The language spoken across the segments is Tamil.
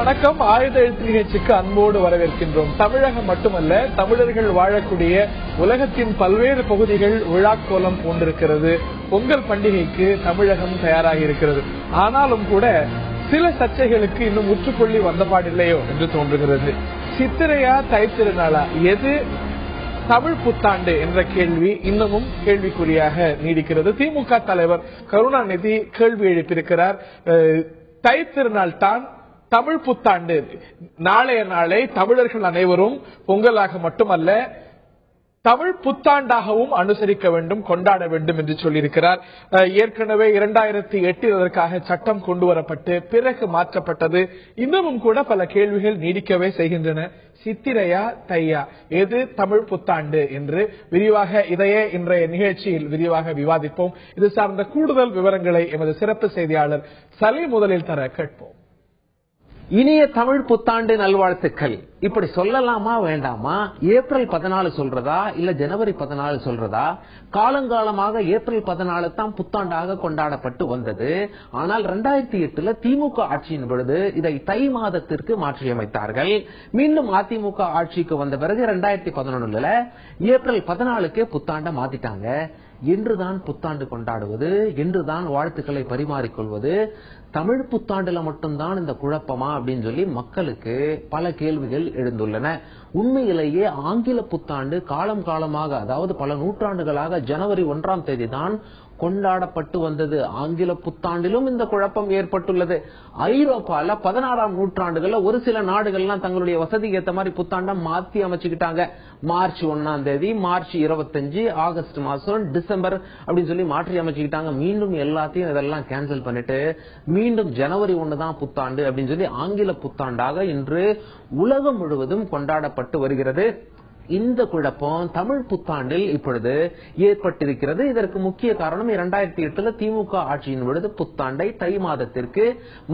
வணக்கம். ஆயுத எழுத்து நிகழ்ச்சிக்கு அன்போடு வரவேற்கின்றோம். தமிழகம் மட்டுமல்ல, தமிழர்கள் வாழக்கூடிய உலகத்தின் பல்வேறு பகுதிகள் விழாக்கோலம் பூண்டிருக்கிறது. பொங்கல் பண்டிகைக்கு தமிழகம் தயாராகி இருக்கிறது. ஆனாலும் கூட சில சர்ச்சைகளுக்கு இன்னும் முற்றுப்புள்ளி வந்தபாடில்லையோ என்று தோன்றுகிறது. சித்திரையா தைத்திருநாளா, எது தமிழ் புத்தாண்டு என்ற கேள்வி இன்னமும் கேள்விக்குறியாக நீடிக்கிறது. திமுக தலைவர் கருணாநிதி கேள்வி எழுப்பியிருக்கிறார். தைத்திருநாள் தான் தமிழ் புத்தாண்டு. நாளைய நாளை தமிழர்கள் அனைவரும் பொங்கலாக மட்டுமல்ல தமிழ் புத்தாண்டாகவும் அனுசரிக்க வேண்டும், கொண்டாட வேண்டும் என்று சொல்லியிருக்கிறார். ஏற்கனவே 2008 அதற்காக சட்டம் கொண்டு வரப்பட்டு பிறகு மாற்றப்பட்டது. இன்னமும் கூட பல கேள்விகள் நீடிக்கவே செய்கின்றன. சித்திரையா தையா, எது தமிழ் புத்தாண்டு என்று விரிவாக இதையே இன்றைய நிகழ்ச்சியில் விரிவாக விவாதிப்போம். இது சார்ந்த கூடுதல் விவரங்களை எமது சிறப்பு செய்தியாளர் சலீம் முதலில் தர கேட்போம். இனிய தமிழ் புத்தாண்டு நல்வாழ்த்துக்கள். இப்படி சொல்லலாமா வேண்டாமா? ஏப்ரல் 14 சொல்றதா இல்ல ஜனவரி 14 சொல்றதா? காலங்காலமாக ஏப்ரல் 14 தான் புத்தாண்டாக கொண்டாடப்பட்டு வந்தது. ஆனால் 2008 திமுக ஆட்சியின் பொழுது இதை தை மாதத்திற்கு மாற்றியமைத்தார்கள். மீண்டும் அதிமுக ஆட்சிக்கு வந்த பிறகு 2011 ஏப்ரல் 14 புத்தாண்டை மாத்திட்டாங்க. என்றுதான் புத்தாண்டு கொண்டாடுவது, என்றுதான் வாழ்த்துக்களை பரிமாறிக்கொள்வது, தமிழ் புத்தாண்டுல மட்டும்தான் இந்த குழப்பமா அப்படின்னு சொல்லி மக்களுக்கு பல கேள்விகள் எழுந்துள்ளன. உண்மையிலேயே ஆங்கில புத்தாண்டு காலம் காலமாக, அதாவது பல நூற்றாண்டுகளாக ஜனவரி 1ஆம் தேதி தான் கொண்டாடப்பட்டு வந்தது. ஆங்கில புத்தாண்டிலும் இந்த குழப்பம் ஏற்பட்டுள்ளது. ஐரோப்பால 16ஆம் நூற்றாண்டுகள்ல ஒரு சில நாடுகள்லாம் தங்களுடைய வசதிக்கு ஏற்ற மாதிரி புத்தாண்டம் மாத்தி அமைச்சுக்கிட்டாங்க. மார்ச் 1ஆம் தேதி, மார்ச் 25, ஆகஸ்ட் மாசம், டிசம்பர் அப்படின்னு சொல்லி மாற்றி அமைச்சுக்கிட்டாங்க. மீண்டும் எல்லாத்தையும் இதெல்லாம் கேன்சல் பண்ணிட்டு மீண்டும் ஜனவரி 1 தான் புத்தாண்டு அப்படின்னு சொல்லி ஆங்கில புத்தாண்டாக இன்று உலகம் முழுவதும் கொண்டாடப்பட்டு வருகிறது. இந்த குழப்பம் தமிழ் புத்தாண்டில் இப்பொழுது ஏற்பட்டிருக்கிறது. இதற்கு முக்கிய காரணம் 2008 திமுக ஆட்சியின் பொழுது புத்தாண்டை தை மாதத்திற்கு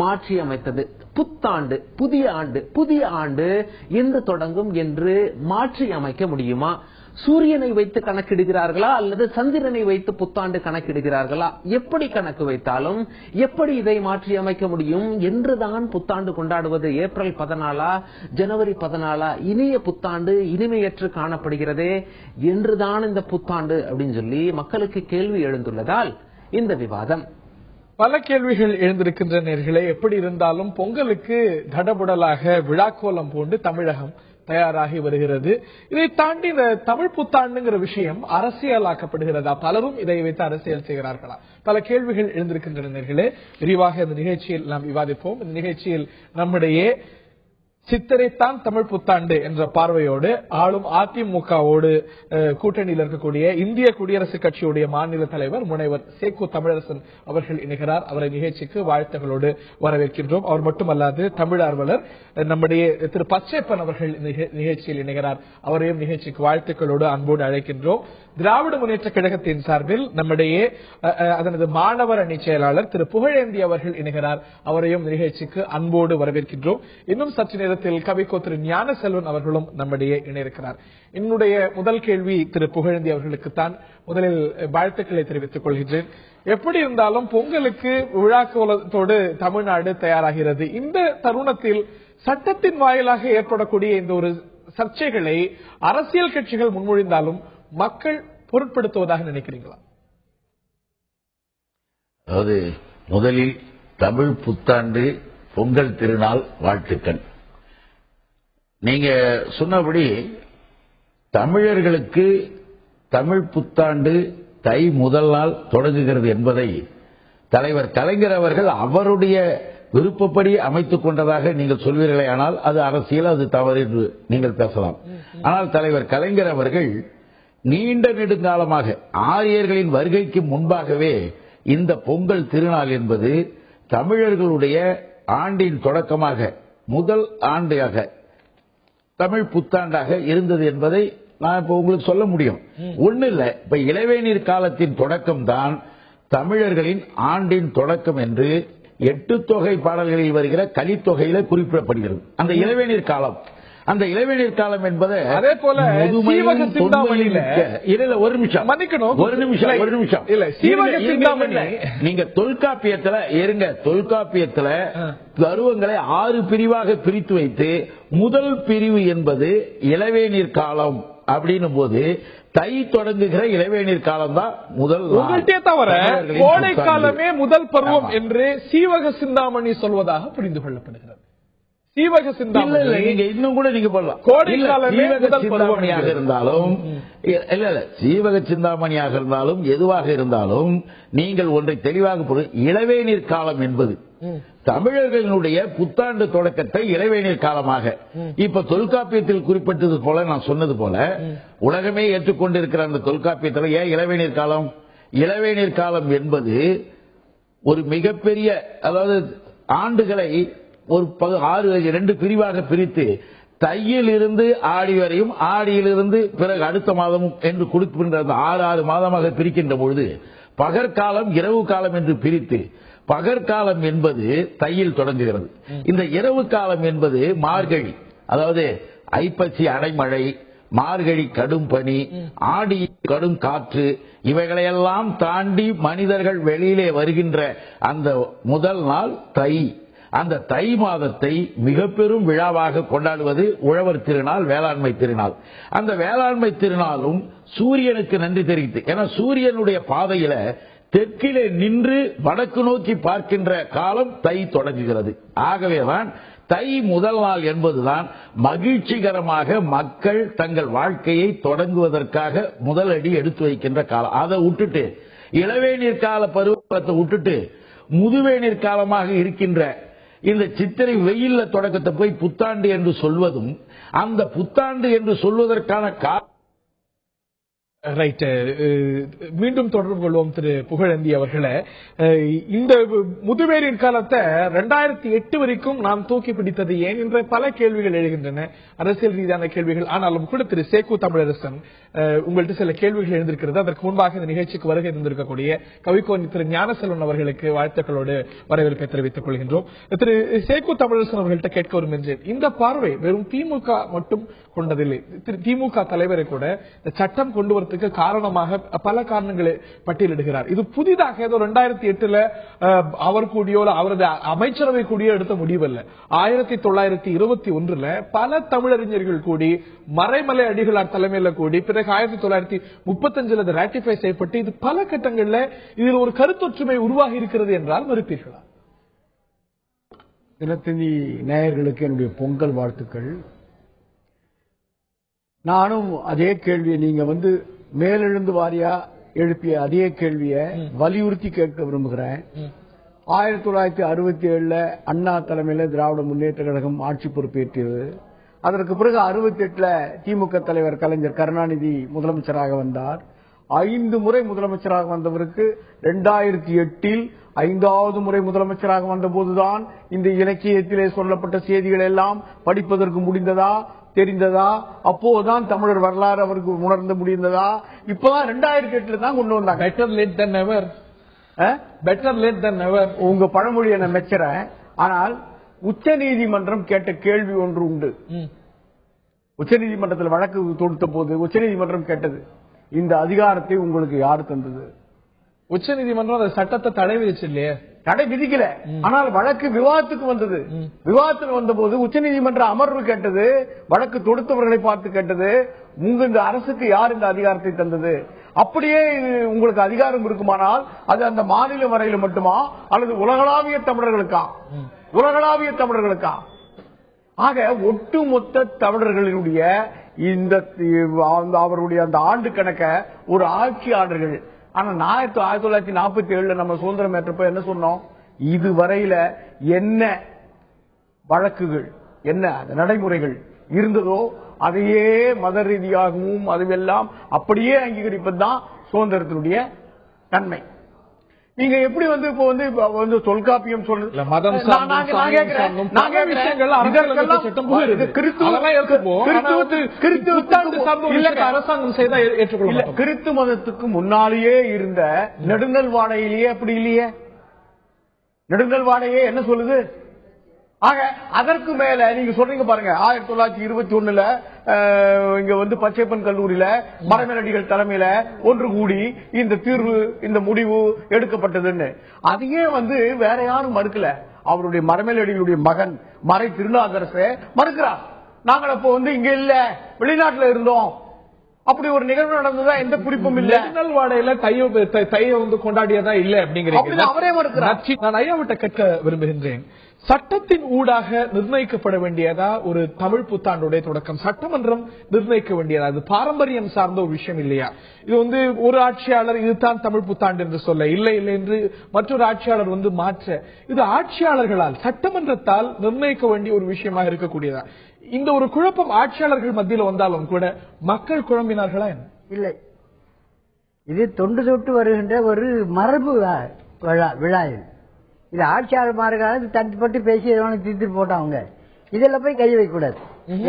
மாற்றி அமைத்தது. புத்தாண்டு, புதிய ஆண்டு, புதிய ஆண்டு என்று தொடங்கும் என்று மாற்றி அமைக்க முடியுமா? சூரியனை வைத்து கணக்கிடுகிறார்களா அல்லது சந்திரனை வைத்து புத்தாண்டு கணக்கிடுகிறார்களா? எப்படி கணக்கு வைத்தாலும் எப்படி இதை மாற்றி அமைக்க முடியும்? என்றுதான் புத்தாண்டு கொண்டாடுவது. ஏப்ரல் 14, ஜனவரி 14 இனிய புத்தாண்டு இனிமையற்று காணப்படுகிறதே, என்றுதான் இந்த புத்தாண்டு அப்படின்னு சொல்லி மக்களுக்கு கேள்வி எழுந்துள்ளதால் இந்த விவாதம். பல கேள்விகள் எழுந்திருக்கின்ற நேர்களே. எப்படி இருந்தாலும் பொங்கலுக்கு தடபுடலாக விழாக்கோலம் பூண்டு தமிழகம் தயாராகி வருகிறது. இதை தாண்டி இந்த தமிழ் புத்தாண்டுங்கிற விஷயம் அரசியலாக்கப்படுகிறதா? பலரும் இதை வைத்து அரசியல் செய்கிறார்களா? பல கேள்விகள் எழுந்திருக்கின்றன நேர்களே. விரிவாக இந்த நிகழ்ச்சியில் நாம் விவாதிப்போம். இந்த நிகழ்ச்சியில் நம்முடைய சித்திரைத்தான் தமிழ் புத்தாண்டு என்ற பார்வையோடு ஆளும் அதிமுகவோடு கூட்டணியில் இருக்கக்கூடிய இந்திய குடியரசுக் கட்சியுடைய மாநில தலைவர் முனைவர் சேக்கு தமிழரசன் அவர்கள் இணைகிறார். அவரை நிகழ்ச்சிக்கு வாழ்த்துகளோடு வரவேற்கின்றோம். அவர் மட்டுமல்லாது தமிழ் ஆர்வலர் நம்முடைய திரு பச்சைப்பன் அவர்கள் நிகழ்ச்சியில் இணைகிறார். அவரையும் நிகழ்ச்சிக்கு வாழ்த்துக்களோடு அன்போடு அழைக்கின்றோம். திராவிட முன்னேற்ற கழகத்தின் சார்பில் நம்முடைய அதனது மாணவர் அணி செயலாளர் திரு புகழேந்தி அவர்கள் இணைகிறார். அவரையும் நிகழ்ச்சிக்கு அன்போடு வரவேற்கின்றோம். இன்னும் சற்று நேரத்தில் கவிக்கோ திரு ஞான செல்வன் அவர்களும் நம்முடைய இணையிருக்கிறார். என்னுடைய முதல் கேள்வி திரு புகழேந்தி அவர்களுக்குத்தான். முதலில் வாழ்த்துக்களை தெரிவித்துக் கொள்கின்றேன். எப்படி இருந்தாலும் பொங்கலுக்கு விழாக்கோலத்தோடு தமிழ்நாடு தயாராகிறது. இந்த தருணத்தில் சட்டத்தின் வாயிலாக ஏற்படக்கூடிய இந்த ஒரு சர்ச்சைகளை அரசியல் கட்சிகள் முன்மொழிந்தாலும் மக்கள் பொருட்படுத்துவதாக நினைக்கிறீங்களா? அதாவது முதலில் தமிழ் புத்தாண்டு பொங்கல் திருநாள் வாழ்த்துக்கள். நீங்க சொன்னபடி தமிழர்களுக்கு தமிழ் புத்தாண்டு தை முதல் நாள் தொடங்குகிறது என்பதை தலைவர் கலைஞர் அவர்கள் அவருடைய விருப்பப்படி அமைத்துக் கொண்டதாக நீங்கள் சொல்வீர்களே, ஆனால் அது அரசியல், அது தவறு என்று நீங்கள் பேசலாம். ஆனால் தலைவர் கலைஞர் அவர்கள் நீண்ட நெடுங்காலமாக ஆரியர்களின் வருகைக்கு முன்பாகவே இந்த பொங்கல் திருநாள் என்பது தமிழர்களுடைய ஆண்டின் தொடக்கமாக முதல் ஆண்டாக தமிழ் புத்தாண்டாக இருந்தது என்பதை நான் இப்ப உங்களுக்கு சொல்ல முடியும். ஒண்ணு இல்ல, இப்ப இளவேநீர் காலத்தின் தொடக்கம் தான் தமிழர்களின் ஆண்டின் தொடக்கம் என்று 8 தொகை பாடல்களில் வருகிற கலித்தொகையில குறிப்பிடப்படுகிறது. அந்த இளவேநீர் காலம் அந்த இளவேநீர் காலம் என்பது அதே போல சீவக சிந்தாமணியில ஒரு நிமிஷம் மன்னிக்கணும், ஒரு நிமிஷம் இல்ல சீவக சிந்தாமணி நீங்க தொல்காப்பியத்துல பருவங்களை 6 பிரிவாக பிரித்து வைத்து முதல் பிரிவு என்பது இளவேநீர் காலம் அப்படின்னும் போது தை தொடங்குகிற இளவேநீர் காலம் தான் முதல். உங்கள்கிட்ட தவிர கோடை காலமே முதல் பருவம் என்று சீவக சிந்தாமணி சொல்வதாக புரிந்து கொள்ளப்படுகிறது. சீவக சிந்தாமணி நீங்க இன்னும் கூட நீங்க போடலாம். கோடை காலமே முதல் சிந்தாமணியாக இருந்தாலும் சீவக சிந்தாமணியாக இருந்தாலும் எதுவாக இருந்தாலும் நீங்கள் ஒன்றை தெளிவாக இளவேநீர் காலம் என்பது தமிழர்களுடைய புத்தாண்டு தொடக்கத்தை இளவேநீர் காலமாக இப்ப தொல்காப்பியத்தில் குறிப்பிட்டது போல நான் சொன்னது போல உலகமே ஏற்றுக்கொண்டிருக்கிற அந்த தொல்காப்பியத்தில் ஏன் இளவேநீர் காலம்? இளவேநீர் காலம் என்பது ஒரு மிகப்பெரிய, அதாவது ஆண்டுகளை ஒரு 2 பிரிவாக பிரித்து தையில் இருந்து ஆடி வரையும், ஆடியிலிருந்து பிறகு அடுத்த மாதமும் என்று கொடுக்கின்ற 6 மாதமாக பிரிக்கின்ற பொழுது பகற்காலம் இரவு காலம் என்று பிரித்து பகற்காலம் என்பது தையில் தொடங்குகிறது. இந்த இரவு காலம் என்பது மார்கழி, அதாவது ஐப்பசி அடைமழை, மார்கழி கடும் பனி, ஆடி கடும் காற்று, இவைகளையெல்லாம் தாண்டி மனிதர்கள் வெளியிலே வருகின்ற அந்த முதல் நாள் தை. அந்த தை மாதத்தை மிக பெரும் விழாவாக கொண்டாடுவது உழவர் திருநாள், வேளாண்மை திருநாள். அந்த வேளாண்மை திருநாளும் சூரியனுக்கு நன்றி தெரிவித்து, ஏன்னா சூரியனுடைய பாதையில தெற்கிலே நின்று வடக்கு நோக்கி பார்க்கின்ற காலம் தை தொடங்குகிறது. ஆகவேதான் தை முதல் நாள் என்பதுதான் மகிழ்ச்சிகரமாக மக்கள் தங்கள் வாழ்க்கையை தொடங்குவதற்காக முதலடி எடுத்து வைக்கின்ற காலம். அதை விட்டுட்டு இளவேநீர் கால பருவத்தை விட்டுட்டு முதுவேநீர் காலமாக இருக்கின்ற இந்த சித்திரை வெயில்ல தொடக்கத்தை போய் புத்தாண்டு என்று சொல்வதும், அந்த புத்தாண்டு என்று சொல்வதற்கான ரைட். மீண்டும் தொடர்பு கொள்வோம் திரு புகழேந்தி அவர்களே. இந்த முதுவேரின் காலத்தை 2008 வரைக்கும் நாம் தூக்கி பிடித்தது ஏன் என்ற பல கேள்விகள் எழுகின்றன, அரசியல் ரீதியான கேள்விகள். ஆனாலும் கூட திரு சேக்கு தமிழரசன் உங்கள்கிட்ட சில கேள்விகள் எழுந்திருக்கிறது. அதற்கு முன்பாக இந்த நிகழ்ச்சிக்கு வருகை இருந்திருக்கக்கூடிய கவிக்கோன் திரு ஞானசெல்வன் அவர்களுக்கு வாழ்த்துக்களோடு வரவேற்பை தெரிவித்துக் கொள்கின்றோம். திரு சேக்கு தமிழரசன் அவர்கள்ட்ட கேட்க விரும்புகின்றேன், இந்த பார்வை வெறும் திமுக மட்டும் கொண்டதில்லை. திமுக தலைவரை கூட இந்த சட்டம் கொண்டு வரதுக்கு காரணமாக பல காரணங்களை பட்டியலிடுகிறார். இது புதிதாக ஏதோ 2008 அவர் கூடியோ அவரது அமைச்சரவை கூடியோ எடுத்த முடிவல்ல. 1921 பல தமிழறிஞர்கள் கூடி, மறைமலை அடிகளார் தலைமையில் கூடி, பிறகு 1935 ராட்டிஃபை செய்யப்பட்டு, இது பல கட்டங்களில் இதில் ஒரு கருத்தொற்றுமை உருவாகி இருக்கிறது என்றால் மறுப்பீர்களா? தினத்தந்தி நேயர்களுக்கு என்னுடைய பொங்கல் வாழ்த்துக்கள். நானும் அதே கேள்வியை நீங்க மேலெழுந்து வாரியா எழுப்பிய அதே கேள்வியை வலியுறுத்தி கேட்க விரும்புகிறேன். 1967 அண்ணா தலைமையில திராவிட முன்னேற்ற கழகம் ஆட்சி பொறுப்பேற்றது. அதற்கு பிறகு 68 திமுக தலைவர் கலைஞர் கருணாநிதி முதலமைச்சராக வந்தார். 5 முறை முதலமைச்சராக வந்தவருக்கு 2008 5வது முறை முதலமைச்சராக வந்த போதுதான் இந்த இலக்கியத்திலே சொல்லப்பட்ட செய்திகள் எல்லாம் படிப்பதற்கு முடிந்ததா, தெரிந்ததா? அப்போதான் தமிழர் வரலாறு அவருக்கு உணர்ந்து முடிந்ததா? இப்பதான் 2008 தான் கொண்டு வந்தாங்க. பெட்டர் லேட் தென் நெவர். பெட்டர் லேட் தென் நெவர். உங்க பழமொழியை நான் மெச்சுறேன். ஆனால் உச்ச நீதிமன்றம் கேட்ட கேள்வி ஒன்று உண்டு. உச்ச நீதிமன்றத்தில் வழக்கு தொடுத்த போது உச்ச நீதிமன்றம் கேட்டது, இந்த அதிகாரத்தை உங்களுக்கு யார் தந்தது? உச்ச நீதிமன்றம் அந்த சட்டத்தை தடை விதிச்சு இல்லையே, தடை விதிக்கல. ஆனால் வழக்கு விவாதத்துக்கு வந்தது. விவாதத்துக்கு வந்த போது உச்சநீதிமன்ற அமர்வு கேட்டது, வழக்கு தொடுத்தவர்களை பார்த்து கேட்டது, உங்க இந்த அரசுக்கு யார் இந்த அதிகாரத்தை தந்தது? அப்படியே உங்களுக்கு அதிகாரம் இருக்குமானால் அது அந்த மாநில வரையில் மட்டுமா அல்லது உலகளாவிய தமிழர்களுக்கா? உலகளாவிய தமிழர்களுக்கா? ஆக ஒட்டுமொத்த தமிழர்களினுடைய இந்த அவருடைய அந்த ஆண்டு கணக்க ஒரு ஆட்சியாளர்கள். ஆனா 1947 நம்ம சுதந்திரம் ஏற்றப்ப என்ன சொன்னோம்? இதுவரையில என்ன வழக்குகள், என்ன நடைமுறைகள் இருந்ததோ அதையே மத ரீதியாகவும் அதுவெல்லாம் அப்படியே அங்கீகரிப்பதுதான் சுதந்திரத்தினுடைய தன்மை. நீங்க எப்படி இப்போ தொல்காப்பியம் சொல்றது அரசாங்கம் செய்தா ஏற்றுக்கொள்ள. கிறிஸ்து மதத்துக்கு முன்னாலேயே இருந்த நெடுங்கல் வாடையிலேயே அப்படி இல்லையே. நெடுங்கல் வாடையே என்ன சொல்லுது? ஆக அதற்கு மேல நீங்க சொல்றீங்க பாருங்க, 1921 இங்க வந்து பச்சைப்பன் கல்லூரியில மரமேலடிகள் தலைமையில ஒன்று கூடி இந்த தீர்வு, இந்த முடிவு எடுக்கப்பட்டதுன்னு. அதையே வந்து வேற யாரும் மறுக்கல. அவருடைய மரமேலடிகளுடைய மகன் மறை திருநாகரசு மறுக்கிறார். நாங்கள் அப்போ வந்து இங்க இல்ல, வெளிநாட்டுல இருந்தோம், அப்படி ஒரு நிகழ்வு நடந்ததா எந்த குறிப்பும் இல்ல, வாடையில தைய வந்து கொண்டாடியதா இல்ல அப்படிங்கிறீங்க. அவரே மறுக்கிறார். நான் ஐயாவிட்ட கேட்க விரும்புகின்றேன், சட்டத்தின் ஊடாக நிர்ணயிக்கப்பட வேண்டியதா ஒரு தமிழ் புத்தாண்டுடைய தொடக்கம்? சட்டமன்றம் நிர்ணயிக்க வேண்டியதா? அது பாரம்பரியம் சார்ந்த ஒரு விஷயம் இல்லையா? இது வந்து ஒரு ஆட்சியாளர் இதுதான் தமிழ் புத்தாண்டு என்று சொல்ல, இல்லை இல்லை என்று மற்றொரு ஆட்சியாளர் வந்து மாற்ற, இது ஆட்சியாளர்களால் சட்டமன்றத்தால் நிர்ணயிக்க வேண்டிய ஒரு விஷயமாக இருக்கக்கூடியதா? இந்த ஒரு குழப்பம் ஆட்சியாளர்கள் மத்தியில் வந்தாலும் கூட மக்கள் குழம்பினார்களா என்ன? இல்லை, இது தொன்று தொட்டு வருகின்ற ஒரு மரபு விழா. இது ஆட்சியாளர்கள் தனிப்பட்டு பேசி தீர்த்து போட்டவங்க இதெல்லாம் போய் கை வைக்க கூடாது.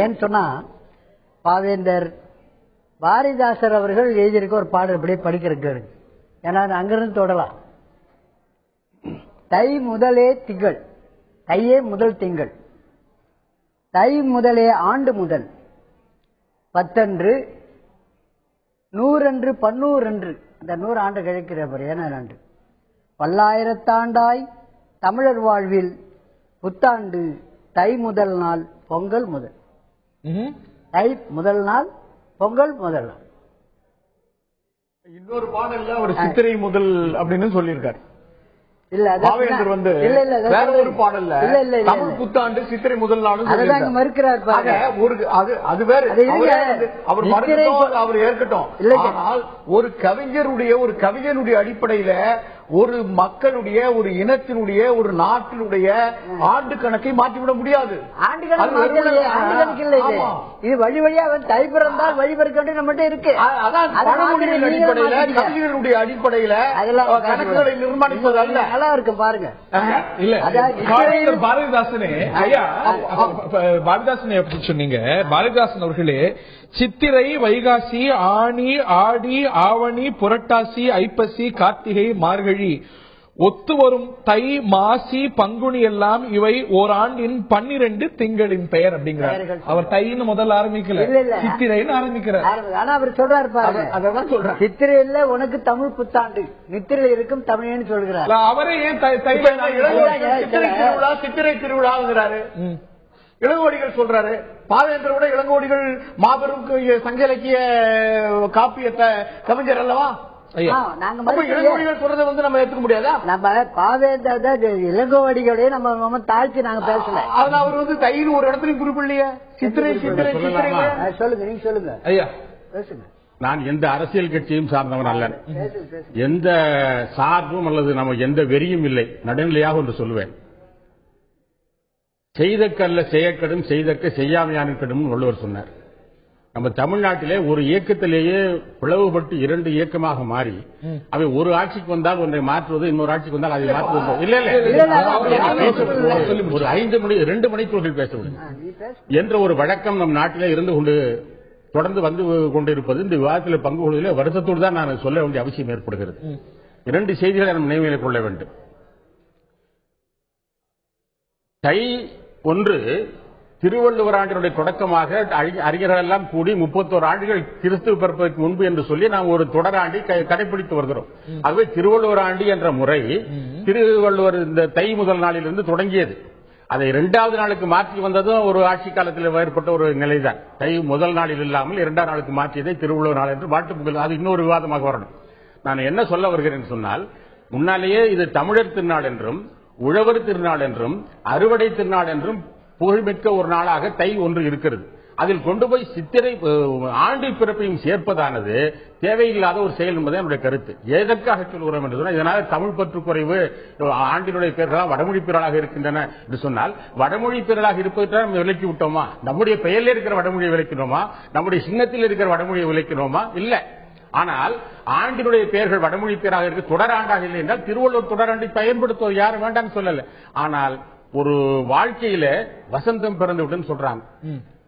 ஏன்னு சொன்னா, பாவேந்தர் பாரதிதாசர் அவர்கள் எழுதியிருக்க ஒரு பாடல் அப்படியே படிக்கிறதுக்கு, ஏன்னா அங்கிருந்து தொடலாம். தை முதலே திங்கள், தையே முதல் திங்கள், தை முதலே ஆண்டு முதல், 10 100 11 இந்த 100 ஆண்டு கழிக்கிற ஏனாண்டு, பல்லாயிரத்தாண்டாய் தமிழர் வாழ்வில் புத்தாண்டு தை முதல் நாள் பொங்கல் முதல். தை முதல் நாள் பொங்கல் முதல் நாள். இன்னொரு பாடல்ல ஒரு சித்திரை முதல் அப்படின்னு சொல்லியிருக்காரு. இல்ல பாவேந்தர் வந்து வேற ஒரு பாடல்ல தமிழ் புத்தாண்டு சித்திரை முதல் நாள் மறுக்கிறார். அது வேற, அவர் மறுக்கட்டும், அவர் ஏற்கட்டும். ஆனால் ஒரு கவிஞனுடைய அடிப்படையில ஒரு மக்களுடைய, ஒரு இனத்தினுடைய, ஒரு நாட்டினுடைய ஆண்டு கணக்கை மாற்றிவிட முடியாது. ஆண்டு கணக்கு இல்லை, இது வழி வழியா தை பிறந்தால் வழி பிறக்க நம்மகிட்ட இருக்கு. பழமொழியின் அடிப்படையில, கவிஞர்களுடைய அடிப்படையில கணக்குகளை நிர்மாணிப்பது அல்ல. நல்லா இருக்கு பாருங்க. இல்ல பாரதிதாசனே, ஐயா பாரதிதாசனை எப்படி சொன்னீங்க? பாரதிதாசன் அவர்களே சித்திரை, வைகாசி, ஆனி, ஆடி, ஆவணி, புரட்டாசி, ஐப்பசி, கார்த்திகை, மார்கழி ஒத்து வரும் தை, மாசி, பங்குனி எல்லாம் இவை ஓராண்டின் 12 திங்களின் பெயர் அப்படிங்கிறார். அவர் தைன்னு முதல்ல ஆரம்பிக்கல, சித்திரைன்னு ஆரம்பிக்கிறார். ஆனா அவர் சொல்றாரு பாருங்க, அதான் சொல்றாரு, சித்திரையில உனக்கு தமிழ் புத்தாண்டு, நித்திரையில் இருக்கும் தமிழன்னு சொல்கிறார். அவரே ஏன் சித்திரை திருவிழாங்கிறாரு? இளங்கோடிகள் சொல்றாரு. பாவேந்தரோட இளங்கோடிகள் மாபெரும் சங்க இலக்கிய காப்பியத்தை கவிஞர் அல்லவா? இளங்கோடிகள் சொல்றதை வந்து நம்ம ஏத்துக்க முடியாதா? நம்ம பாவேந்தர் இளங்கோடிகளே நம்ம தாழ்த்தி நாங்க பேசல. அதனால அவர் வந்து தைன்னு ஒரு இடத்துலயும் குறிப்பிடலையே. சித்திரை சித்திரை சித்திரை சொல்லுங்க, நீங்க சொல்லுங்க ஐயா. பேசுங்க. நான் எந்த அரசியல் கட்சியும் சார்ந்தவன் அல்ல, எந்த சார்பும் அல்லது நம்ம எந்த வெறியும் இல்லை, நடுநிலையாக ஒன்று சொல்லுவேன். செய்தக்கல்ல செய்யக்கடும், செய்தக்க செய்யாமையான கடும் வள்ளுவர் சொன்னார். நம்ம தமிழ்நாட்டிலே ஒரு இயக்கத்திலேயே பிளவுபட்டு 2 இயக்கமாக மாறி அவை ஒரு ஆட்சிக்கு வந்தால் ஒன்றை மாற்றுவது, இன்னொரு ஆட்சிக்கு வந்தால் அதை மாற்றுவது. இல்ல ஒரு 2 மணிக்கு பேச முடியும் என்ற ஒரு வழக்கம் நம் நாட்டிலே இருந்து கொண்டு தொடர்ந்து வந்து கொண்டிருப்பது இந்த விவாதத்தில் பங்கு கொள்வதில் வருத்தத்தோடு தான் நான் சொல்ல வேண்டிய அவசியம் ஏற்படுகிறது. 2 செய்திகளை நம்ம நினைவில் கொள்ள வேண்டும். தை 1 திருவள்ளுவர் ஆண்டினுடைய தொடக்கமாக அறிஞர்கள் எல்லாம் கூடி 31 ஆண்டுகள் கிறிஸ்துவ பிறப்பதற்கு முன்பு என்று சொல்லி நாம் ஒரு தொடராண்டி கடைபிடித்து வருகிறோம். ஆகவே திருவள்ளுவர் ஆண்டு என்ற முறை திருவள்ளுவர் இந்த தை முதல் நாளிலிருந்து தொடங்கியது. அதை 2வது நாளுக்கு மாற்றி வந்ததும் ஒரு ஆட்சி காலத்தில் ஏற்பட்ட ஒரு நிலைதான். தை முதல் நாளில் இல்லாமல் 2ஆம் நாளுக்கு மாற்றியதை திருவள்ளுவர் நாள் என்று வாழ்த்து பொங்கல், அது இன்னொரு விவாதமாக வரணும். நான் என்ன சொல்ல வருகிறேன் சொன்னால், முன்னாலேயே இது தமிழர் திருநாள் என்றும் உழவர் திருநாள் என்றும் அறுவடை திருநாள் என்றும் புகழ்மிக்க ஒரு நாளாக தை 1 இருக்கிறது. அதில் கொண்டு போய் சித்திரை ஆண்டு பிறப்பையும் சேர்ப்பதானது தேவையில்லாத ஒரு செயல் என்பதை என்னுடைய கருத்து. எதற்காக சொல்கிறோம் என்று சொன்னால், இதனால் தமிழ் பற்றுக்குறைவு, ஆண்டினுடைய பெயர்களால் வடமொழி பெயராக இருக்கின்றன என்று சொன்னால், வடமொழி பெயராக இருப்பதை நம்ம விலக்கி விட்டோமா? நம்முடைய பெயரில் இருக்கிற வடமொழியை விலக்கினோமா? நம்முடைய சின்னத்தில் இருக்கிற வடமொழியை விலக்கினோமா? இல்ல. ஆனால் ஆண்டினுடைய பெயர்கள் வடமொழி பெயராக இருக்க தொடராண்டாக இல்லை என்றால் திருவள்ளுவர் தொடராண்டை பயன்படுத்துவது யாரும் வேண்டாம் சொல்லல. ஆனால் ஒரு வாழ்க்கையில வசந்தம் பிறந்து விட்டுன்னு சொல்றாங்க.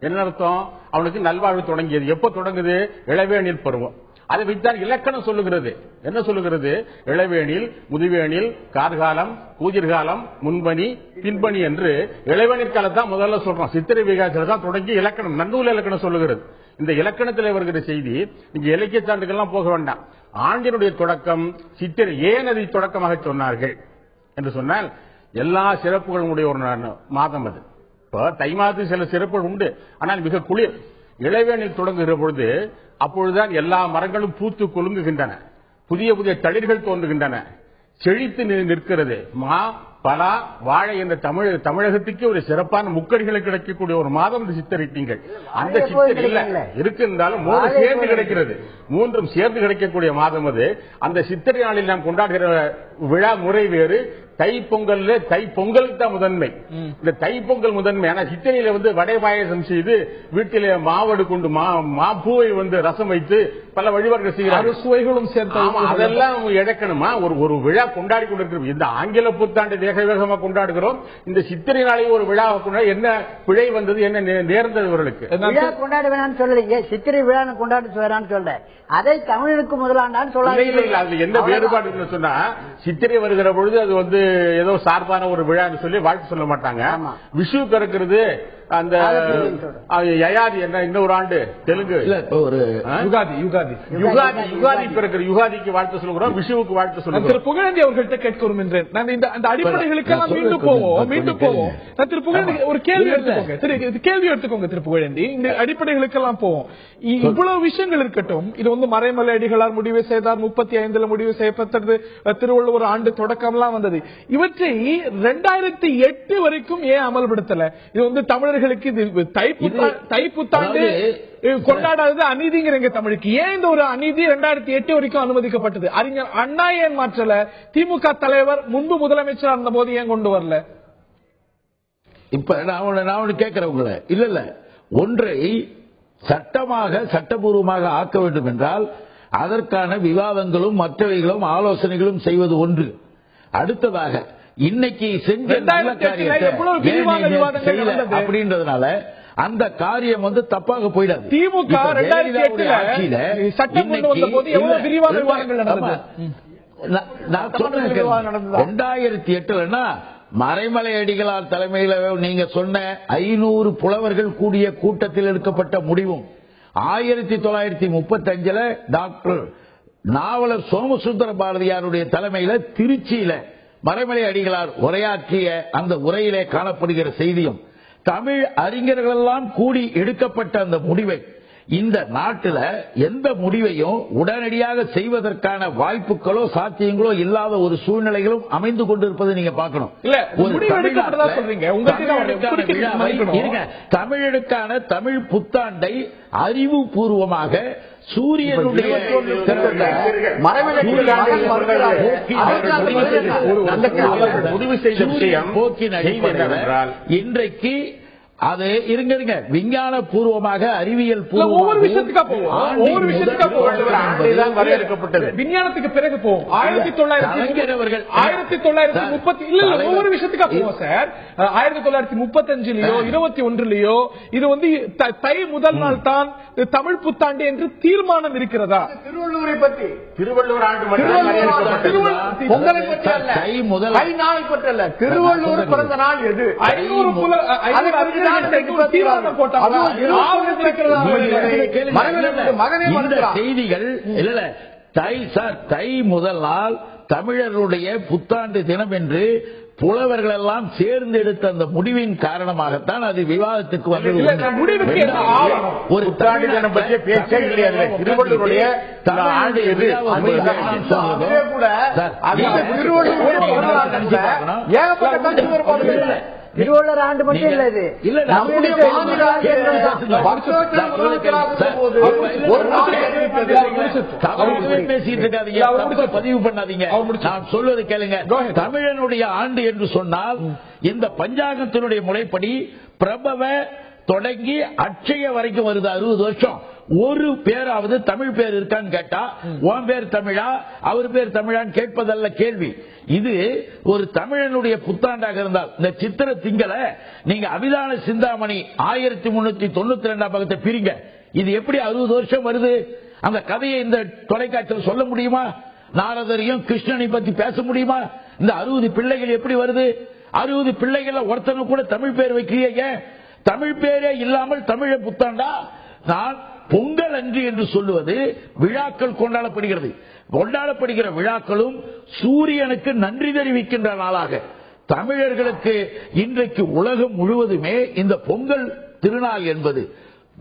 என்ன அர்த்தம்? அவனுக்கு நல்வாழ்வு தொடங்கியது எப்ப தொடங்குது? இளவேனில் பருவம். அதை வைத்தான் இலக்கணம் சொல்லுகிறது. என்ன சொல்லுகிறது? இளவேனில், முதுவேனில், கார்காலம், கூதிர்காலம், முன்பனி, பின்பனி என்று இளவேனில் காலத்தான் முதல்ல சொல்றோம். சித்திரை வைகாசில தான் தொடங்கி இலக்கணம், நன்னூல் இலக்கணம் சொல்லுகிறது. இந்த இலக்கணத்தில் வருகிற செய்தி நீங்க இலக்கிய சான்றுகள்லாம் போக வேண்டாம். ஆண்டினுடைய தொடக்கம் சித்திரை. ஏன் அதை தொடக்கமாக சொன்னார்கள் என்று சொன்னால், எல்லா சிறப்புகளும் உடைய ஒரு மாதம் அது. இப்போ தை மாதத்தில் சில சிறப்புகள் உண்டு, ஆனால் மிக குளிர். இளவேனில் தொடங்குகிற பொழுது அப்பொழுதுதான் எல்லா மரங்களும் பூத்து குலுங்குகின்றன, புதிய புதிய தளிர்கள் தோன்றுகின்றன, செழித்து நிற்கிறது. மா, பலா, வாழை என்ற தமிழகத்துக்கு ஒரு சிறப்பான முக்கடிகளை கிடைக்கக்கூடிய ஒரு மாதம் இந்த சித்திரை திங்கள். அந்த சித்திரையில் இருக்கின்றாலும் 3 சேர்ந்து கிடைக்கிறது. 3 சேர்ந்து கிடைக்கக்கூடிய மாதம் அது. அந்த சித்திரை நாளில் நாம் கொண்டாடுகிற விழா முறை வேறு. தை பொங்கல்ல தை பொங்கலுக்கு தான் முதன்மை. இந்த தை பொங்கல் முதன்மை. ஆனா சித்திரையில வடை பாயசம் செய்து வீட்டிலே மாவடு கொண்டு மாப்பூவை ரசம் வைத்து பல வழிபாடுகள் செய்கிறார்கள். சுவைகளும் சேர்த்து அதெல்லாம் இழக்கணுமா? ஒரு விழா கொண்டாடி கொண்டிருக்கிறோம். இந்த ஆங்கில புத்தாண்டு வேக வேகமா கொண்டாடுகிறோம். இந்த சித்திரை நாளை ஒரு விழாவை கொண்டாடி என்ன பிழை வந்தது, என்ன நேர்ந்தது இவர்களுக்கு? விழா கொண்டாட வேணாம்னு சொல்லலைங்க, சித்திரை விழா கொண்டாட வேணாம்னு சொல்ல, அதை தமிழுக்கு முதலாண்டான்னு சொல்ல. அது என்ன வேறுபாடு சொன்னா, சித்திரை வருகிற பொழுது அது ஏதோ சார்பான ஒரு விழான்னு சொல்லி வாழ்த்து சொல்ல மாட்டாங்க. விஷு பிறக்கிறது, அந்த யயாதி என்ன இன்னொரு ஆண்டு தெலுங்கு ஒரு யுகாதி பிறக்கிற யுகாதிக்கு வாழ்த்து சொல்லுகிறோம், விஷுவுக்கு வாழ்த்து சொல்லுகிறோம். திரு புகழேந்தி அவர்கள்ட்ட கேட்க விரும்புகின்றேன். நான் இந்த அடிப்படைகளுக்கெல்லாம் மீண்டும் போவோம். நான் திரு புகழேந்தி ஒரு கேள்வி எடுத்துக்கோங்க. திரு புகழேந்தி, இந்த அடிப்படைகளுக்கெல்லாம் போவோம். இவ்வளவு விஷயங்கள் இருக்கட்டும். இது மறைமலை அடிகளார் முடிவு செய்தார், 35 முடிவு செய்யப்பட்டது, திருவள்ளுவர் ஆண்டு தொடக்கம்லாம் வந்தது. இவற்றை 2008 வரைக்கும் ஏன் அமல்படுத்தல? இது தமிழர்களுக்கு தை புத்தாண்டு கொண்டாடாதது அநீதிங்கிறீங்க தமிழுக்கு. ஏன் இந்த ஒரு அநீதி 2008 வரைக்கும் அனுமதிக்கப்பட்டது? அறிஞர் அண்ணா ஏன் மாற்றல? திமுக தலைவர் முன்பு முதலமைச்சர் இருந்த போது ஏன் கொண்டு வரல? இப்ப நான் கேட்கிறேன் உங்களை. இல்ல ஒன்றை சட்டபூர்வமாக ஆக்க வேண்டும் என்றால் அதற்கான விவாதங்களும் மற்றவைகளும் ஆலோசனைகளும் செய்வது ஒன்று. அடுத்ததாக இன்னைக்கு செஞ்ச அப்படின்றதுனால அந்த காரியம் தப்பாக போயிடாது. திமுக 2008 மறைமலை அடிகளார் தலைமையில் நீங்க சொன்ன 500 புலவர்கள் கூடிய கூட்டத்தில் எடுக்கப்பட்ட முடிவும் 1935 டாக்டர் நாவலர் சோமசுந்தர பாரதியாருடைய தலைமையில் திருச்சியில மறைமலை அடிகளார் உரையாற்றிய அந்த உரையிலே காணப்படுகிற செய்தியும் தமிழ் அறிஞர்கள் எல்லாம் கூடி எடுக்கப்பட்ட அந்த முடிவை இந்த நாட்டில் எந்த முடிவையும் உடனடியாக செய்வதற்கான வாய்ப்புகளோ சாத்தியங்களோ இல்லாத ஒரு சூழ்நிலைகளும் அமைந்து கொண்டிருப்பதை நீங்க பார்க்கணும். தமிழுக்கான தமிழ் புத்தாண்டை அறிவுபூர்வமாக சூரியனுடைய முடிவு செய்த விஷயம் போக்கின் அடிப்படையில் இன்றைக்கு அது இருங்க விஞ்ஞான பூர்வமாக அறிவியல் வரையறுக்கப்பட்டது. விஞ்ஞானத்துக்கு பிறகு போவோம். 1930 ஒவ்வொரு விஷயத்துக்கா போவோம் சார். 1935லயோ 21லயோ இது தை முதல் நாள் தான் தமிழ் புத்தாண்டு என்று தீர்மானம் இருக்கிறதா? திருவள்ளுவரை பற்றி திருவள்ளுவர் ஆண்டு பொங்கலை பற்றி அல்ல, தை முதல் நாள் பற்றி அல்ல, திருவள்ளுவர் பிறந்த நாள் எது? 500 செய்திகள் இல்ல. தை முதல் நாள் தமிழருடைய புத்தாண்டு தினம் என்று புலவர்கள் எல்லாம் சேர்ந்து எடுத்த அந்த முடிவின் காரணமாகத்தான் அது விவாதத்துக்கு வந்தது. ஒரு புத்தாண்டு தினம் பற்றிய பேச்சே கிடையாது. திருவள்ளுவருடைய ஆண்டு எது? திருவள்ளுவர் ஆண்டு மட்டும் இல்ல, இது பேசிட்டு இருக்காதீங்க, பதிவு பண்ணாதீங்க. நான் சொல்வது கேளுங்க. தமிழனுடைய ஆண்டு என்று சொன்னால் இந்த பஞ்சாங்கத்தினுடைய முறைப்படி பிரபவ தொடங்கி அட்சய வரைக்கும் வருது 60 வருஷம். ஒரு பேராவது தமிழ் பேர் இருக்கான்னு கேட்டா உன் பேர் தமிழா அவர் பேர் தமிழான்னு கேட்பதல்ல கேள்வி. இது ஒரு தமிழனுடைய புத்தாண்டாக இருந்தால் இந்த சித்திர திங்களை நீங்க அபிதான சிந்தாமணி 1392 பக்கத்தை பிரிங்க. இது எப்படி 60 வருஷம் வருது? அந்த கதையை இந்த தொலைக்காட்சியில் சொல்ல முடியுமா? நாரதரையும் கிருஷ்ணனை பத்தி பேச முடியுமா? இந்த 60 பிள்ளைகள் எப்படி வருது? 60 பிள்ளைகள் ஒருத்தனுக்கு கூட தமிழ் பேர் வைக்கிறீங்க. தமிழ் பேரே இல்லாமல் தமிழை புத்தாண்டா? நான் பொங்கல் அன்று என்று சொல்லுவது விழாக்கள் கொண்டாடப்படுகிறது. கொண்டாடப்படுகிற விழாக்களும் சூரியனுக்கு நன்றி தெரிவிக்கின்ற நாளாக தமிழர்களுக்கு இன்றைக்கு உலகம் முழுவதுமே இந்த பொங்கல் திருநாள் என்பது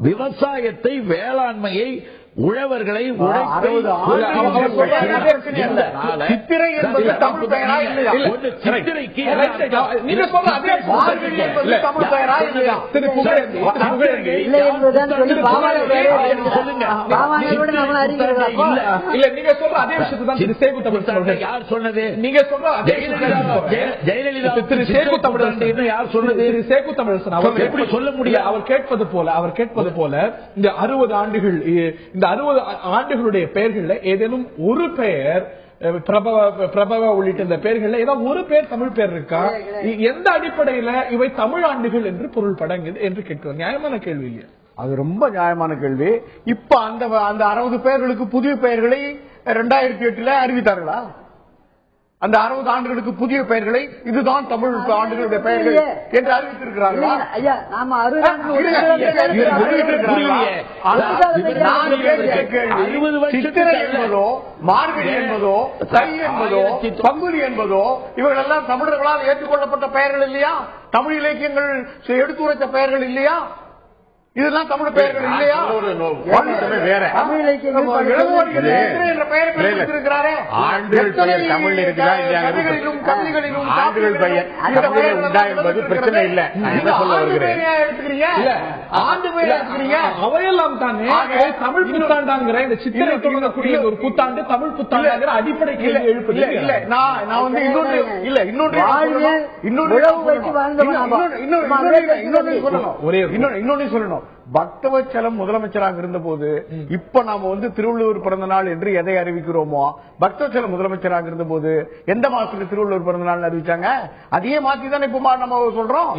விவசாயத்தை, வேளாண்மையை, உழவர்களை சித்திரை என்பது தமிழ் பெயரா இல்லையா? சித்திரைக்கு நீங்க சொல்ற அதே மார்கழி என்பது தமிழ் பெயரா இல்லையா? இல்லை என்பதுதான் சொல்லி இல்ல நீங்க சொல்ற அதே விஷயத்தை தான் திரு சேகு தமிழ் யார் சொன்னது? நீங்க சொல்ற அதே ஜெயலலிதா திரு சேகு தமிழ் யார் சொன்னது? திரு சேகு தமிழரசன் அவர் எப்படி சொல்ல முடியாது? அவர் கேட்பது போல இந்த 60 ஆண்டுகள், இந்த 60 ஆண்டுகளுடைய பெயர்கள்ல ஏதேனும் ஒரு பெயர் பிரபவ உள்ளிட்ட இந்த பெயர்கள் ஏதாவது ஒரு பேர் தமிழ் பேர் இருக்கா? எந்த அடிப்படையில இவை தமிழ் ஆண்டுகள் என்று பொருள் படங்குது என்று கேட்கிறோம். நியாயமான கேள்வி இல்லையா? அது ரொம்ப நியாயமான கேள்வி. இப்ப அந்த 60 பேர்களுக்கு புதிய பெயர்களை 2008 அறிவித்தார்களா? அந்த 60 ஆண்டுகளுக்கு புதிய பெயர்களை இதுதான் தமிழ் ஆண்டுகளுடைய பெயர்கள் என்று அறிவித்திருக்கிறார்களா? ஐயா, நாம 60 சித்திரை என்பதோ, மார்கழி என்பதோ, தை என்பதோ, பங்குனி என்பதோ இவர்கள் எல்லாம் தமிழர்களால் ஏற்றுக்கொள்ளப்பட்ட பெயர்கள் இல்லையா? தமிழ் இலக்கியங்கள் எடுத்துரைத்த பெயர்கள் இல்லையா? இதுதான் தமிழ் பெயர்கள் இல்லையா? வேற ஆண்டுகள் பெயர் தமிழ் இருக்குதா இல்லையா? ஆண்டுகள் பெயர் தமிழில் உண்டா என்பது பிரச்சனை இல்லை. என்ன சொல்ல வருகிறேன்? ஆண்டு பெயர் எடுத்துக்கிறீங்க, அவையெல்லாம் தானே தமிழ் புத்தாண்டாங்கிற இந்த சித்திரை தொடங்கக்கூடிய ஒரு புத்தாண்டு தமிழ் புத்தாண்டுங்கிற அடிப்படை கேள்வி எழுப்பது இல்ல. நான் வந்து இன்னொன்று சொல்லணும். பக்தவச்சலம் முதலமைச்சராக இருந்த போது இப்ப நாம வந்து திருவள்ளுவர் பிறந்த நாள் என்று எதை அறிவிக்கிறோமோ, பக்தவச்சலம் முதலமைச்சராக இருந்த போது எந்த மாசத்துல திருவள்ளுவர் பிறந்த நாள் அறிவிச்சாங்க? அதையே மாத்தி தானே இப்ப நம்ம சொல்றோம்.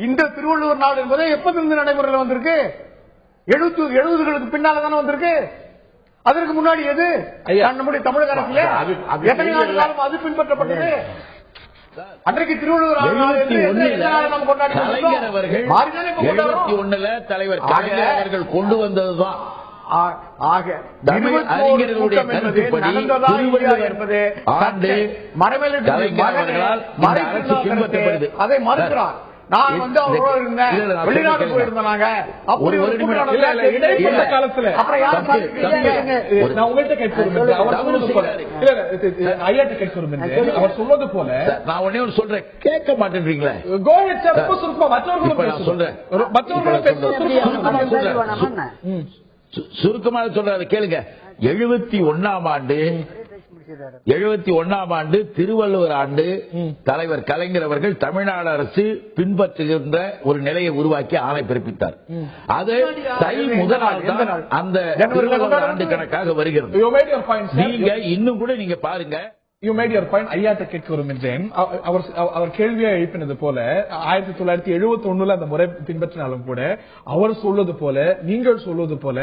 இந்த திருவள்ளுவர் நாள் என்பது எப்பதிலிருந்து நடைமுறையில் வந்திருக்கு? 70களுக்கு பின்னால தானே வந்திருக்கு. அதற்கு முன்னாடி எது? நம்முடைய தமிழக அரசியல எத்தனை நாள் காலம் அது பின்பற்றப்பட்டது? அன்றைக்கு திருவள்ளுவர் தலைவர் கலைஞர் அவர்கள் கொண்டு வந்ததுதான். அறிஞர்களுடைய கருத்துப்படி என்பது பின்பற்றப்படுது. அதை மறுக்கிறார். நான் வந்து அவரோட இருந்தேன், வெளிநாட்டு போயிருந்தாங்க. ஒரு இடைப்பட்ட காலத்துல நான் உங்கள்கிட்ட கேட்கிறேன், ஐயாட்ட கேட்கிறேன். அவர் சொல்வது போல நான் உடனே ஒரு சொல்றேன், கேட்க மாட்டேன்றீங்களே. சுருக்கமாக சொல்ற கேளுங்க. 71ஆம் ஆண்டு 71ஆம் ஆண்டு திருவள்ளுவர் ஆண்டு தலைவர் கலைஞர் அவர்கள் தமிழ்நாடு அரசு பின்பற்றுகின்ற ஒரு நிலையை உருவாக்கி ஆணை பிறப்பித்தார். அது தை முதல் நாள் அந்த திருவள்ளுவர் ஆண்டு கணக்காக வருகிறது. நீங்க இன்னும் கூட நீங்க பாருங்க. You made your point. ஐயாட்ட கேட்க விரும்புகிறேன். அவர் கேள்வியா எழுப்பினது போல 1971 அந்த முறை பின்பற்றினாலும் கூட அவர் சொல்வது போல, நீங்கள் சொல்வது போல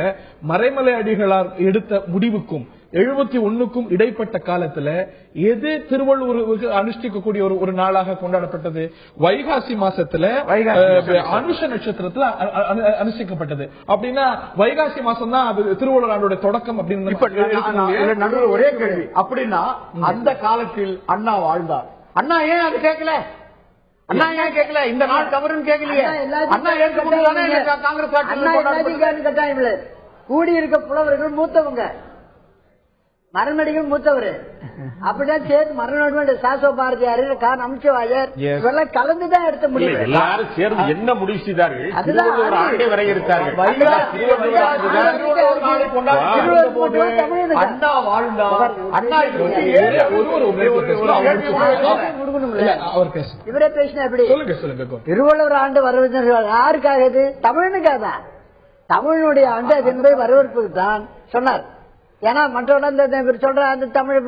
மறைமலை அடிகளார் எடுத்த முடிவுக்கும் 71க்கும் இடைப்பட்ட காலத்துல எது திருவள்ளுவருக்கு அனுஷ்டிக்கக்கூடிய ஒரு நாளாக கொண்டாடப்பட்டது? வைகாசி மாசத்துல அனுஷ நட்சத்திரத்துல அனுஷ்டிக்கப்பட்டது. அப்படின்னா வைகாசி மாசம் தான் அது திருவள்ளுவர் ஆண்டோட தொடக்கம் அப்படின்னு ஒரே கேள்வி. அப்படின்னா அந்த காலத்தில் அண்ணா வாழ்ந்தார். அண்ணா ஏன் அது கேட்கல? அண்ணா ஏன் கேட்கல? இந்த நாள் தவறுன்னு கேட்கலையே. அண்ணா ஏற்க காங்கிரஸ் கூடியிருக்க புலவர்கள் மூத்தவங்க, மரநடிகள் மூத்தவர். அப்படிதான் சேர்த்து மரநடி சாசோ பாரதியார், நமச்சிவாயர் இதெல்லாம் கலந்துதான் எடுத்த முடியும். எல்லாரும் சேர்ந்து என்ன முடிவு செய்தார்கள்? ஒரு ஆண்டை வரையறுத்தார்கள். அண்ணா வாழ்ந்தார். அண்ணா இவரே பேசினா எப்படி? திருவள்ளுவர் ஆண்டு வரவேற்பு யாருக்காக? இது தமிழனுக்காக தான். தமிழனுடைய ஆண்டு அது என்பதை வரவேற்புக்கு தான் சொன்னார். ஏன்னா மற்றவர்கள் சொல்ற அந்த தமிழ்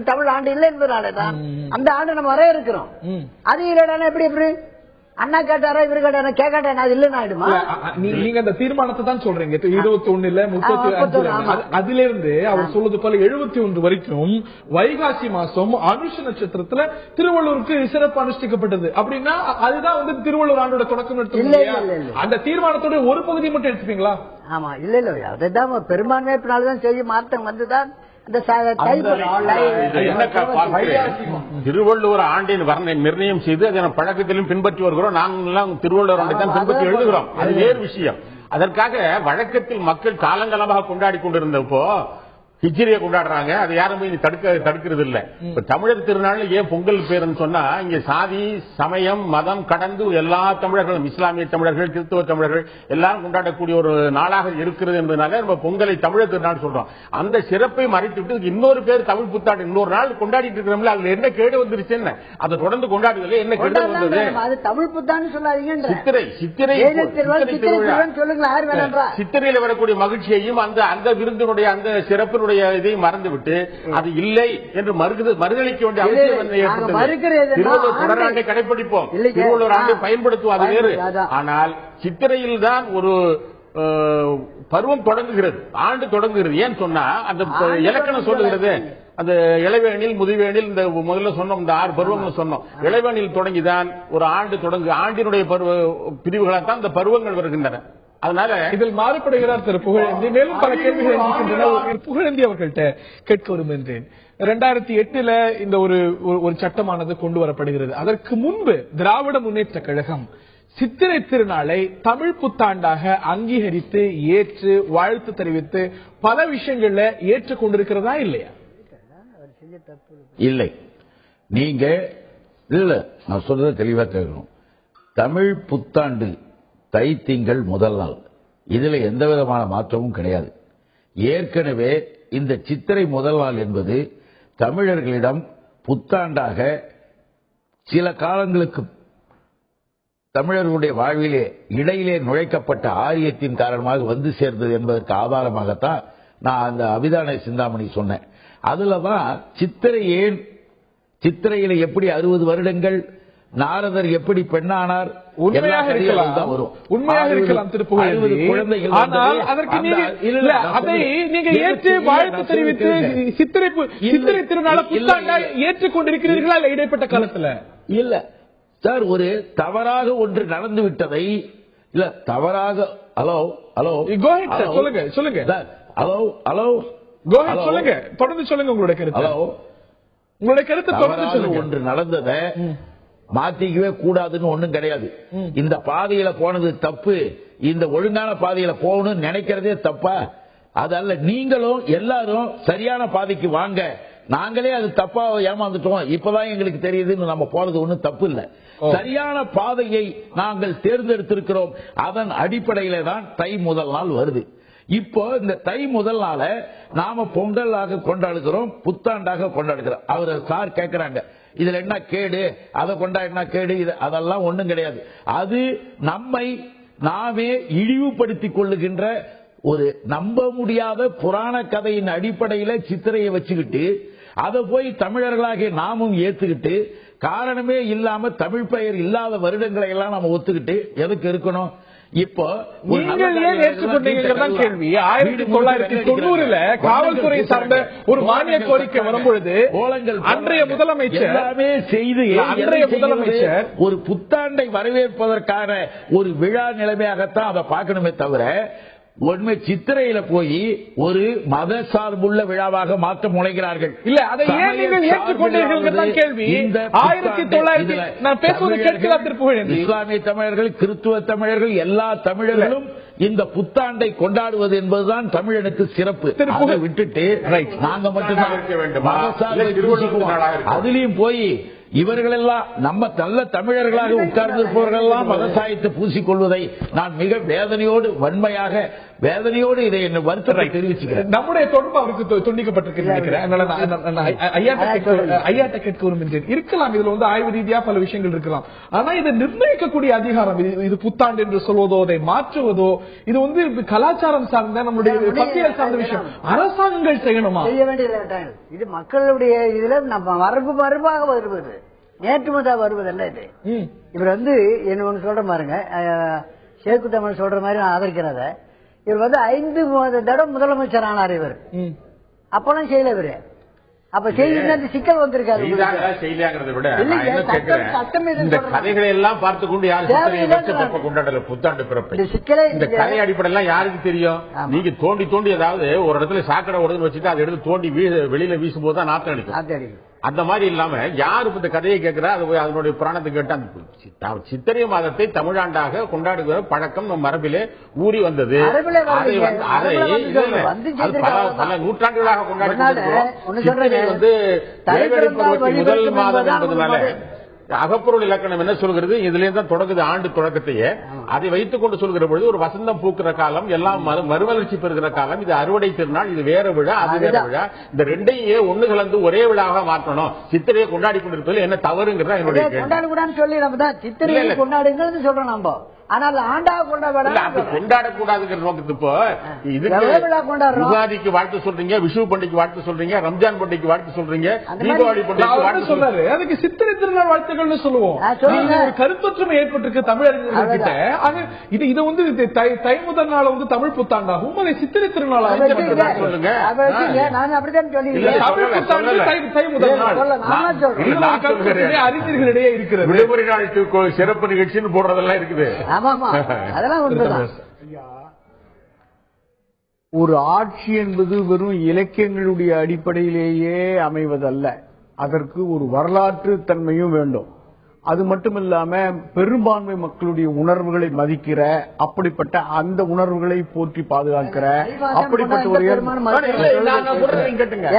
தமிழ் ஆண்டு இல்லை என்பதனால தான் அந்த ஆண்டு நம்ம வரையறுக்கிறோம். அது இல்லைன்னா எப்படி எப்படி அண்ணா கேட்டாரா இவரு கேட்டாரா கேட்காட்டா அது இல்லன்னு ஆயிடுமா? நீங்க அந்த தீர்மானத்தை தான் சொல்றீங்க 21 35 அதுல இருந்து அவர் சொல்றது போல 71 வரைக்கும் வைகாசி மாசம் அனுஷ நட்சத்திரத்துல திருவள்ளூருக்கு சிறப்பு அனுஷ்டிக்கப்பட்டது அப்படின்னா அதுதான் வந்து திருவள்ளூர் ஆண்டோட தொடக்கம் எடுத்து அந்த தீர்மானத்தோட ஒரு பகுதி மட்டும் எடுத்துப்பீங்களா? ஆமா இல்ல அதுதான் பெரும்பான்மையினால்தான் செய்ய மாற்றம் வந்துதான் திருவள்ளுவர் ஆண்டின் வர்ணனை நிர்ணயம் செய்து அதன் பழக்கத்திலும் பின்பற்றி வருகிறோம். நாங்கள் திருவள்ளுவர் ஆண்டை தான் பின்பற்றி எழுதுகிறோம். அது வேறு விஷயம். அதற்காக வழக்கத்தில் மக்கள் காலங்காலமாக கொண்டாடி கொண்டிருந்தப்போ ஹிஜ்ரியை கொண்டாடுறாங்க. அது யாரும் தடுக்கிறது இல்ல. இப்ப தமிழர் திருநாள் ஏன் பொங்கல் பேருன்னு சொன்னா இங்க சாதி சமயம் மதம் கடந்து எல்லா தமிழர்களும் இஸ்லாமிய தமிழர்கள் கிறிஸ்துவ தமிழர்கள் எல்லாரும் கொண்டாடக்கூடிய ஒரு நாளாக இருக்கிறது என்பதனால நம்ம பொங்கலை தமிழர் திருநாள் சொல்றோம். அந்த சிறப்பை மறைத்துவிட்டு இன்னொரு பேர் தமிழ் புத்தாண்டு இன்னொரு நாள் கொண்டாடிட்டு இருக்கிறோம்ல அதுல என்ன கேடு வந்துருச்சு? என்ன அதை தொடர்ந்து கொண்டாடுவதில்லை என்ன கேடு வந்தது? தமிழ் புத்தாண்டு சொல்லாதீங்க. சித்திரையில் வரக்கூடிய மகிழ்ச்சியையும் அந்த விருந்தினுடைய அந்த சிறப்பு இதை மறந்துவிட்டு அது இல்லை என்று மறுதளிக்க வேண்டிய அவசியம் என்ன ஏற்பட்டது? திருவள்ளுவர் தொடராண்டை கடைபிடிப்போம், திருவள்ளுவர் ஆண்டை பயன்படுத்துவோம், அது வேறு. ஆனால் சித்திரையில் தான் ஒரு பருவம் தொடங்குகிறது, ஆண்டு தொடங்குகிறது. ஏன் சொன்னா அந்த இலக்கணம் சொல்லுகிறது. அந்த இளவேனில் முதுவேனில் இந்த முதல்ல சொன்னோம், இந்த 6 பருவங்கள் சொன்னோம். இளவேனில் தொடங்கிதான் ஒரு ஆண்டு தொடங்கு. ஆண்டினுடைய பிரிவுகளாக தான் இந்த பருவங்கள் வருகின்றன. அதனால இதில் மாறுபடுகிறார் திரு புகழேந்தி. மேலும் பல கேள்விகள் இருக்கின்றன. புகழேந்தி அவர்கள்ட்ட கேட்க விரும்புகின்றேன். 2008 இந்த ஒரு சட்டமானது கொண்டு வரப்படுகிறது. அதற்கு முன்பு திராவிட முன்னேற்ற கழகம் சித்திரை திருநாளை தமிழ் புத்தாண்டாக அங்கீகரித்து ஏற்று வாழ்த்து தெரிவித்து பல விஷயங்கள்ல ஏற்றுக் கொண்டிருக்கிறதா இல்லையா? இல்லை. நீங்க இல்ல நான் சொல்றதை தெளிவா கேட்கணும். தமிழ் புத்தாண்டு தை திங்கள் முதல் நாள் இதுல எந்த விதமான மாற்றமும் கிடையாது. ஏற்கனவே இந்த சித்திரை முதல் நாள் என்பது தமிழர்களிடம் புத்தாண்டாக சில காலங்களுக்கு தமிழர்களுடைய வாழ்விலே இடையிலே நுழைக்கப்பட்ட ஆரியத்தின் காரணமாக வந்து சேர்ந்தது என்பதற்கு ஆதாரமாகத்தான் நான் அந்த அபிதான சிந்தாமணி சொன்னேன். அதுலதான் சித்திரையில எப்படி 60 வருடங்கள் நாரதர் எப்படி பெண்ணானார் உண்மையாக இருக்கலாம் திருப்புகழேந்தி. ஆனால் அதற்கு அதை நீங்க ஏற்று வாழ்த்து தெரிவித்து சித்திரை திருநாளை புத்தாண்டாக ஏற்றுக்கொண்டிருக்கிறீர்களா இல்ல இடைப்பட்ட காலத்துல? இல்ல சார், ஒரு தவறாக ஒன்று நடந்து விட்டதை இல்ல தவறாக சொல்லுங்க தொடர்ந்து சொல்லுங்க உங்களுடைய கருத்து தொடர்ந்து சொல்லுங்க. ஒன்று நடந்ததை மாத்திக்கவே கூடாதுன்னு ஒண்ணும் கிடையாது. இந்த பாதையில போனது தப்பு, இந்த ஒழுங்கான பாதையில போகணும்னு நினைக்கிறதே தப்பா? அதல்ல, நீங்களும் எல்லாரும் சரியான பாதைக்கு வாங்க, நாங்களே அது தப்பா ஏமாந்துட்டோம் இப்பதான் எங்களுக்கு தெரியுதுன்னு நம்ம போறது ஒண்ணும் தப்பு இல்ல. சரியான பாதையை நாங்கள் தேர்ந்தெடுத்திருக்கிறோம். அதன் அடிப்படையில தான் தை முதல் நாள் வருது. இப்போ இந்த தை முதல் நாள நாம பொங்கலாக கொண்டாடுகிறோம், புத்தாண்டாக கொண்டாடுகிறோம். அவர் சார் கேட்கிறாங்க இதுல என்ன கேடு, அதை கொண்டா என்ன கேடு? அதெல்லாம் ஒண்ணும் கிடையாது. அது நம்மை நாமே இழிவுபடுத்திக் கொள்ளுகின்ற ஒரு நம்ப முடியாத புராண கதையின் அடிப்படையில சித்திரையை வச்சுக்கிட்டு அதை போய் தமிழர்களாகிய நாமும் ஏத்துக்கிட்டு காரணமே இல்லாம தமிழ் பெயர் இல்லாத வருடங்களை எல்லாம் நம்ம ஒத்துக்கிட்டு எதுக்கு இருக்கணும்? இப்போ நீங்கள் ஏன் ஏற்றுக்கொண்டீங்கதான் கேள்வி. 1990 காவல்துறை சார்ந்த ஒரு மானிய கோரிக்கை வரும்பொழுது அன்றைய முதலமைச்சர் ஒரு புத்தாண்டை வரவேற்பதற்கான ஒரு விழா நிலைமையாகத்தான் அதை பார்க்கணுமே தவிர உண்மை சித்திரையில போய் ஒரு மத சார்புள்ள விழாவாக மாற்ற முனைகிறார்கள். இல்ல, அதை ஏன் நீங்கள் ஏற்றுக்கொண்டீர்கள் கேள்வி. 1900 நான் பேசுவது கேட்கலாம் திருப்புகழேந்தி. இஸ்லாமிய தமிழர்கள் கிறிஸ்துவ தமிழர்கள் எல்லா தமிழர்களும் இந்த புத்தாண்டை கொண்டாடுவது என்பதுதான் தமிழனுக்கு சிறப்பு. அதை விட்டுட்டு நாங்க மட்டும்தான் அதுலயும் போய் இவர்களெல்லாம் நம்ம நல்ல தமிழர்களாக உட்கார்ந்திருப்பவர்கள் எல்லாம் மதசாயத்தை பூசிக்கொள்வதை நான் மிக வேதனையோடு வன்மையாக வேதனையோடு இதை என்ன வருத்தத்தை தெரிவிச்சுக்கிறேன். நம்முடைய தொடர்பு அவருக்கு துண்டிக்கப்பட்டிருக்கிறேன். ஐயாட்ட கேட்க விரும்புகிறேன். இருக்கலாம் இதுல வந்து ஆய்வு ரீதியா பல விஷயங்கள் இருக்கலாம். ஆனா இதை நிர்ணயிக்கக்கூடிய அதிகாரம் இது புத்தாண்டு என்று சொல்வதோ அதை மாற்றுவதோ இது வந்து கலாச்சாரம் சார்ந்த நம்முடைய பட்டியல் சார்ந்த விஷயம். அரசாங்கங்கள் செய்யணுமா? செய்ய வேண்டியது இது மக்களுடைய இதுல நம்ம மரபாக வருவது. நேற்று முதா வருவதல்ல இது. இவர் வந்து என்ன ஒண்ணு சொல்ற பாருங்க, ஷேக்கு தமிழ் சொல்ற மாதிரி நான் ஆதரிக்கிறத. இவர் வந்து 5 தடவை முதலமைச்சர் ஆனார் இவர். அப்பெல்லாம் செய்யல இவரு. அப்ப செய்தி சிக்கல் வந்திருக்காரு. செய்யலாங்கிறத விட இந்த கதைகளை எல்லாம் பார்த்து கொண்டு யாரும் கொண்டாடல புத்தாண்டு பிறப்பு. இந்த கதை அடிப்படையெல்லாம் யாருக்கு தெரியும்? நீங்க தோண்டி தோண்டி ஏதாவது ஒரு இடத்துல சாக்கடை உடனே வச்சுட்டு அதை எடுத்து தோண்டி வெளியில வீசும் போது தான் நாத்தம் அடிக்கும். அந்த மாதிரி இல்லாம யாரு இந்த கதையை கேட்கிறா அதனுடைய புராணத்தை கேட்டா சித்திரை மாதத்தை தமிழாண்டாக கொண்டாடுகிற பழக்கம் நம் மரபிலே ஊறி வந்தது. பல நூற்றாண்டுகளாக கொண்டாடி வந்து முதல் மாதம் என்பதனால அகப்பொருள் இலக்கணம் என்ன சொல்கிறது? இதுல தான் தொடங்குது ஆண்டு தொடக்கத்தையே. அதை வைத்துக் கொண்டு சொல்கிற பொழுது ஒரு வசந்தம் பூக்கிற காலம், எல்லாம் மறுமலர்ச்சி பெறுகிற காலம், இது அறுவடை திருநாள், இது வேற விழா, அது வேற விழா. இந்த ரெண்டையும் ஒண்ணு கலந்து ஒரே விழாவாக மாற்றணும். சித்திரையை கொண்டாடி கொண்டிருப்பது என்ன தவறுங்கிறதா என்னுடைய கொண்டாடக்கூடாதுன்னு சொல்லி நம்ம தான் சித்திரையை கொண்டாடுங்கிறது சொல்றோம். நம்ம ஆனால் ஆண்டாக கொண்டாடக்கூடாதுங்கிற நோக்கத்து இப்போ யுகாதிக்கு வாழ்த்து சொல்றீங்க, விஷு பண்டிகைக்கு வாழ்த்து சொல்றீங்க, ரம்ஜான் பண்டிகைக்கு வாழ்த்து சொல்றீங்க, தீபாவளி பண்டிகைக்கு வாழ்த்து சொல்றாரு. அதுக்கு சித்திரை திருநாள் வாழ்த்துக்கள் சொல்லுவோம். ஒரு கருத்தொற்றுமை ஏற்பட்டிருக்கு தமிழறிஞர்கள் கிட்ட. இது வந்து தை முதல் நாள் வந்து தமிழ் புத்தாண்டாகும், அதை சித்திரை திருநாள் சொல்லுங்க. நான் அப்படித்தான் தை முதல் நாள் அறிஞர்களிடையே இருக்கிறது. விடுமுறை நாள் சிறப்பு நிகழ்ச்சின்னு போடுறதெல்லாம் இருக்குது. ஒரு ஆட்சி என்பது வெறும் இலக்கியங்களுடைய அடிப்படையிலேயே அமைவதல்ல, அதற்கு ஒரு வரலாற்று தன்மையும் வேண்டும். அது மட்டுமில்லாம பெரும்பான்மை மக்களுடைய உணர்வுகளை மதிக்கிற, அப்படிப்பட்ட அந்த உணர்வுகளை போற்றி பாதுகாக்கிற அப்படிப்பட்ட ஒரு கேட்டுங்க.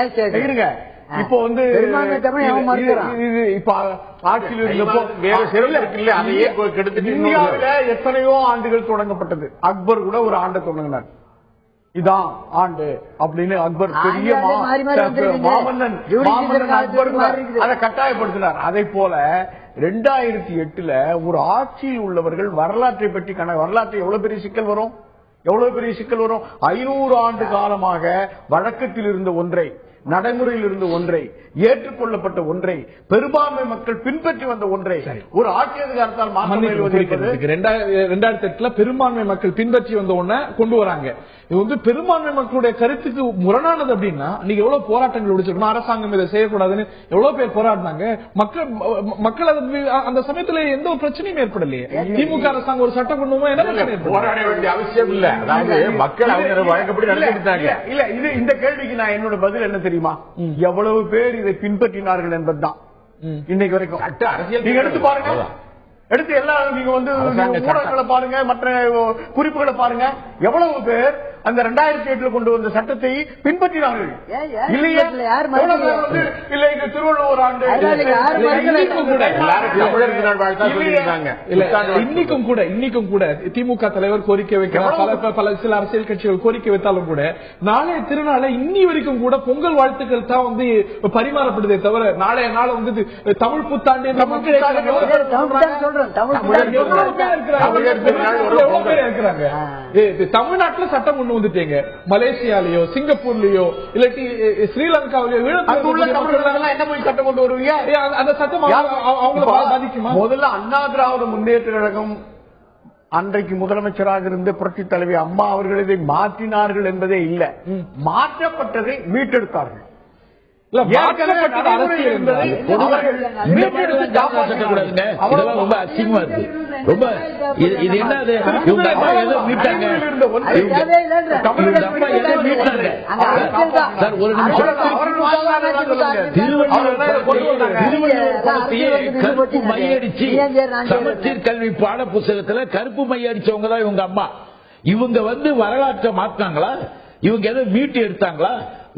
இப்போ வந்து இப்ப ஆட்சியில் இருந்தப்போ இந்தியாவில எத்தனையோ ஆண்டுகள் தொடங்கப்பட்டது. அக்பர் கூட ஒரு ஆண்டை தொடங்கினார், இதான் ஆண்டு அப்படின்னு. அக்பர் பெரிய மாமன்னன் அக்பர் அதை கட்டாயப்படுத்தினார். அதே போல 2008 ஒரு ஆட்சியில் உள்ளவர்கள் வரலாற்றை பற்றி வரலாற்றை எவ்வளவு பெரிய சிக்கல் வரும், எவ்வளவு பெரிய சிக்கல் வரும். 500 ஆண்டு காலமாக வழக்கத்தில் இருந்த ஒன்றை, நடைமுறையில் இருந்த ஒன்றை, ஏற்றுக்கொள்ளப்பட்ட ஒன்றை, பெரும்பான்மை மக்கள் பின்பற்றி வந்த ஒன்றை ஒரு ஆட்சி அதிகாரத்தால் மாற்றம் 2008 பெரும்பான்மை மக்கள் பின்பற்றி வந்த ஒன்றை கொண்டு வராங்க. இது வந்து பெரும்பான்மை மக்களுடைய கருத்துக்கு முரணானது அப்படின்னா நீங்க எவ்வளவு போராட்டங்கள் விடுச்சிருக்கணும், அரசாங்கம் இதை செய்யக்கூடாதுன்னு எவ்வளவு பேர் போராடினாங்க. மக்கள் அந்த சமயத்துல எந்த ஒரு பிரச்சனையும் ஏற்படலையே. திமுக அரசாங்கம் ஒரு சட்டம் கொண்டு என்ன போராட வேண்டிய அவசியம் இல்ல. மக்கள் வழக்கப்படி நடத்திட்டாங்க. இல்ல, இது இந்த கேள்விக்கு நான் என்னோட பதில் என்ன தெரியுமா? எவ்வளவு பேர் இதை பின்பற்றினார்கள் என்பதுதான் இன்னைக்கு வரைக்கும். நீங்க எடுத்து பாருங்க, எடுத்து எல்லாம் நீங்க வந்து ஊடகங்களை பாருங்க, மற்ற குறிப்புகளை பாருங்க, எவ்வளவு பேர் அந்த 2008 கொண்டு வந்த சட்டத்தை பின்பற்றினார்கள். இல்லையே, இல்ல இங்க திருவள்ளுவர் ஆண்டு இன்னைக்கும் கூட திமுக தலைவர் கோரிக்கை வைக்கிறார், பல சில அரசியல் கட்சிகள் கோரிக்கை வைத்தாலும் கூட நாளைய திருநாளை இன்னி வரைக்கும் கூட பொங்கல் வாழ்த்துக்கள் தான் வந்து பரிமாறப்படுதே தவிர நாளைய நாள் வந்து தமிழ் புத்தாண்டு தமிழ்நாட்டுல சட்டம் கொண்டு வந்துட்டீங்க. மலேசியாலயோ சிங்கப்பூர்லயோ இல்லாட்டி ஸ்ரீலங்காவிலயோ என்ன போய் சட்டம் கொண்டு வருவீங்க? அந்த சட்டம் அவங்களை பாதிக்குமா? முதல்ல அண்ணா திராவிட முன்னேற்ற கழகம் அன்றைக்கு முதலமைச்சராக இருந்த புரட்சி தலைவி அம்மா அவர்கள் இதை மாற்றினார்கள் என்பதே இல்ல, மாற்றப்பட்டதை மீட்டெடுத்தார்கள். ரொம்ப அசிங்கமா இருக்கு. ரொம்ப இது என்னது? ஒரு கருப்பு மையடிச்சு சமச்சீர் கல்வி பாட புத்தகத்துல கருப்பு மையடிச்சவங்க தான் இவங்க அம்மா. இவங்க வந்து வரலாற்றை மாத்தினாங்களா? இவங்க எதை மீட்டு எடுத்தாங்களா?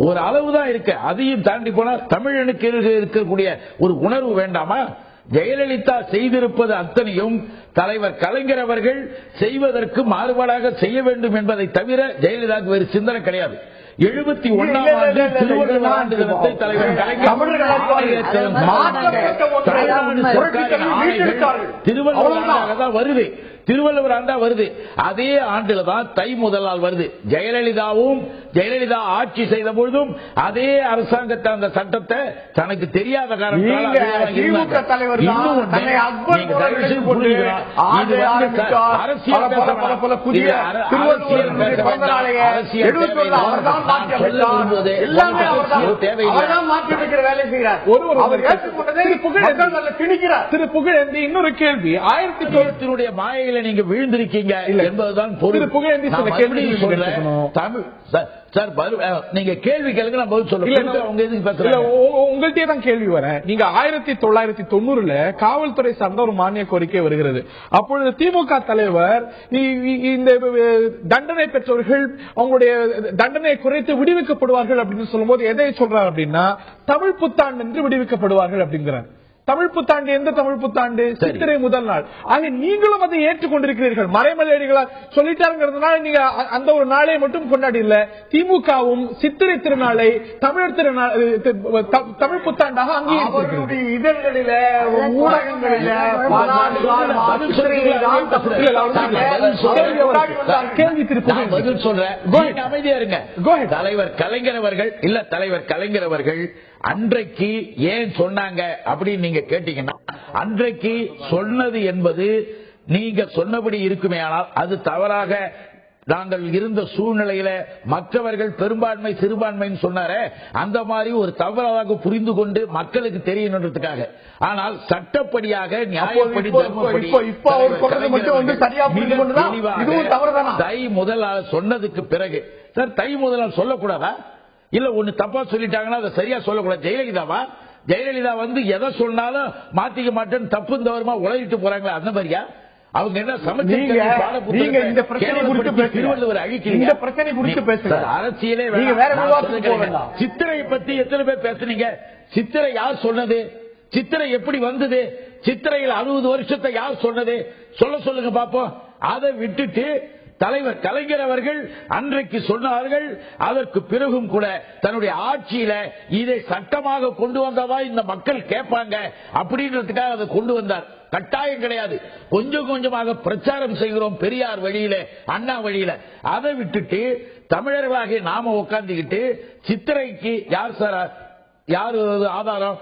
ஒரு அளவுதான் இருக்கு, அதையும் தாண்டி போனா தமிழனுக்கு இருக்கக்கூடிய ஒரு உணர்வு வேண்டாமா? ஜெயலலிதா செய்திருப்பது அத்தனையும் தலைவர் கலைஞர் அவர்கள் செய்வதற்கு மாறுபாடாக செய்ய வேண்டும் என்பதை தவிர ஜெயலலிதாவுக்கு வேறு சிந்தனை கிடையாது. 71ஆம் ஆண்டு திருவள்ளுவர் ஆண்டு தினத்தை தலைவர் கலைஞர் திருவள்ளுவராக தான் வருது. திருவள்ளுவர் ஆண்டா வருது. அதே ஆண்டுல தான் தை முதல் நாள் வருது. ஜெயலலிதா ஆட்சி செய்த பொழுதும் அதே அரசாங்கத்தை அந்த சட்டத்தை தனக்கு தெரியாத காரணத்தால் திரு புகழேந்தி இன்னொரு கேள்வி, 1900 மாயையில நீங்க விழுந்திருக்கீங்க என்பதுதான் நீங்க கேள்வி கேளுங்க, நான் பதில் சொல்லுங்க. உங்கள்கிட்ட தான் கேள்வி வர. நீங்க 1990 காவல்துறை சார்ந்த ஒரு மானிய கோரிக்கை வருகிறது. அப்பொழுது திமுக தலைவர் இந்த தண்டனை பெற்றவர்கள் அவங்களுடைய தண்டனை குறைத்து விடுவிக்கப்படுவார்கள் அப்படின்னு சொல்லும் போது எதை சொல்றாரு அப்படின்னா, தமிழ் புத்தாண்டு என்று விடுவிக்கப்படுவார்கள் அப்படிங்கிறார். தமிழ் புத்தாண்டு எந்த தமிழ் புத்தாண்டு? சித்திரை முதல் நாள். ஆக நீங்களும் அதை ஏற்றுக்கொண்டிருக்கிறீர்கள். மறைமலையடிகளார் சொல்லிட்டாருங்கிறதுனால நீங்க அந்த ஒரு நாளை மட்டும் கொண்டாடி இல்ல, திமுகவும் சித்திரை திருநாளை தமிழர் திருநாள் தமிழ் புத்தாண்டாக அங்கீகரிக்கிறது. இதழ்களில ஊடகங்களில கேள்வி திருப்பி பதில் சொல்றேன், அமைதியா இருங்க. தலைவர் கலைஞர் அவர்கள் அன்றைக்கு ஏன் சொன்னாங்க அப்படின்னு நீங்க கேட்டீங்கன்னா, அன்றைக்கு சொன்னது என்பது நீங்க சொன்னபடி இருக்குமே, ஆனால் அது தவறாக நாங்கள் இருந்த சூழ்நிலையில மற்றவர்கள் பெரும்பான்மை சிறுபான்மைன்னு சொன்னாரே, அந்த மாதிரி ஒரு தவறாக புரிந்து கொண்டு மக்களுக்கு தெரியணுன்றதுக்காக. ஆனால் சட்டப்படியாக நியாயப்படி தை முதல் நாள் சொன்னதுக்கு பிறகு சார், தை முதல் நாள் சொல்லக்கூடாதா? இல்ல ஒண்ணு தப்பா சொல்லிட்டாங்கன்னா அதை சரியா சொல்லக்கூடாது. ஜெயலலிதா வந்து எதை சொன்னாலும் மாத்திக்க மாட்டேன்னு தப்பு தவறுமா உலகிட்டு போறாங்களா, அந்த மாதிரியா? அவங்க என்ன அரசியலே சித்திரை பத்தி எத்தனை பேர் பேசுனீங்க? சித்திரை யார் சொன்னது? சித்திரை எப்படி வந்தது? சித்திரையில் 60 வருஷத்தை யார் சொன்னது? சொல்லுங்க பாப்போம். அதை விட்டுட்டு தலைவர் கலைஞர் அவர்கள் அன்றைக்கு சொன்னார்கள். அதற்கு பிறகும் கூட தன்னுடைய ஆட்சியில இதை சட்டமாக கொண்டு வந்ததா இந்த மக்கள் கேட்பாங்க அப்படின்றதுக்காக அதை கொண்டு வந்தார். கட்டாயம் கிடையாது. கொஞ்சம் கொஞ்சமாக பிரச்சாரம் செய்கிறோம், பெரியார் வழியில, அண்ணா வழியில. அதை விட்டுட்டு தமிழர்களாக நாம உட்கார்ந்துகிட்டு சித்திரைக்கு யார் சார், யார் ஆதாரம்?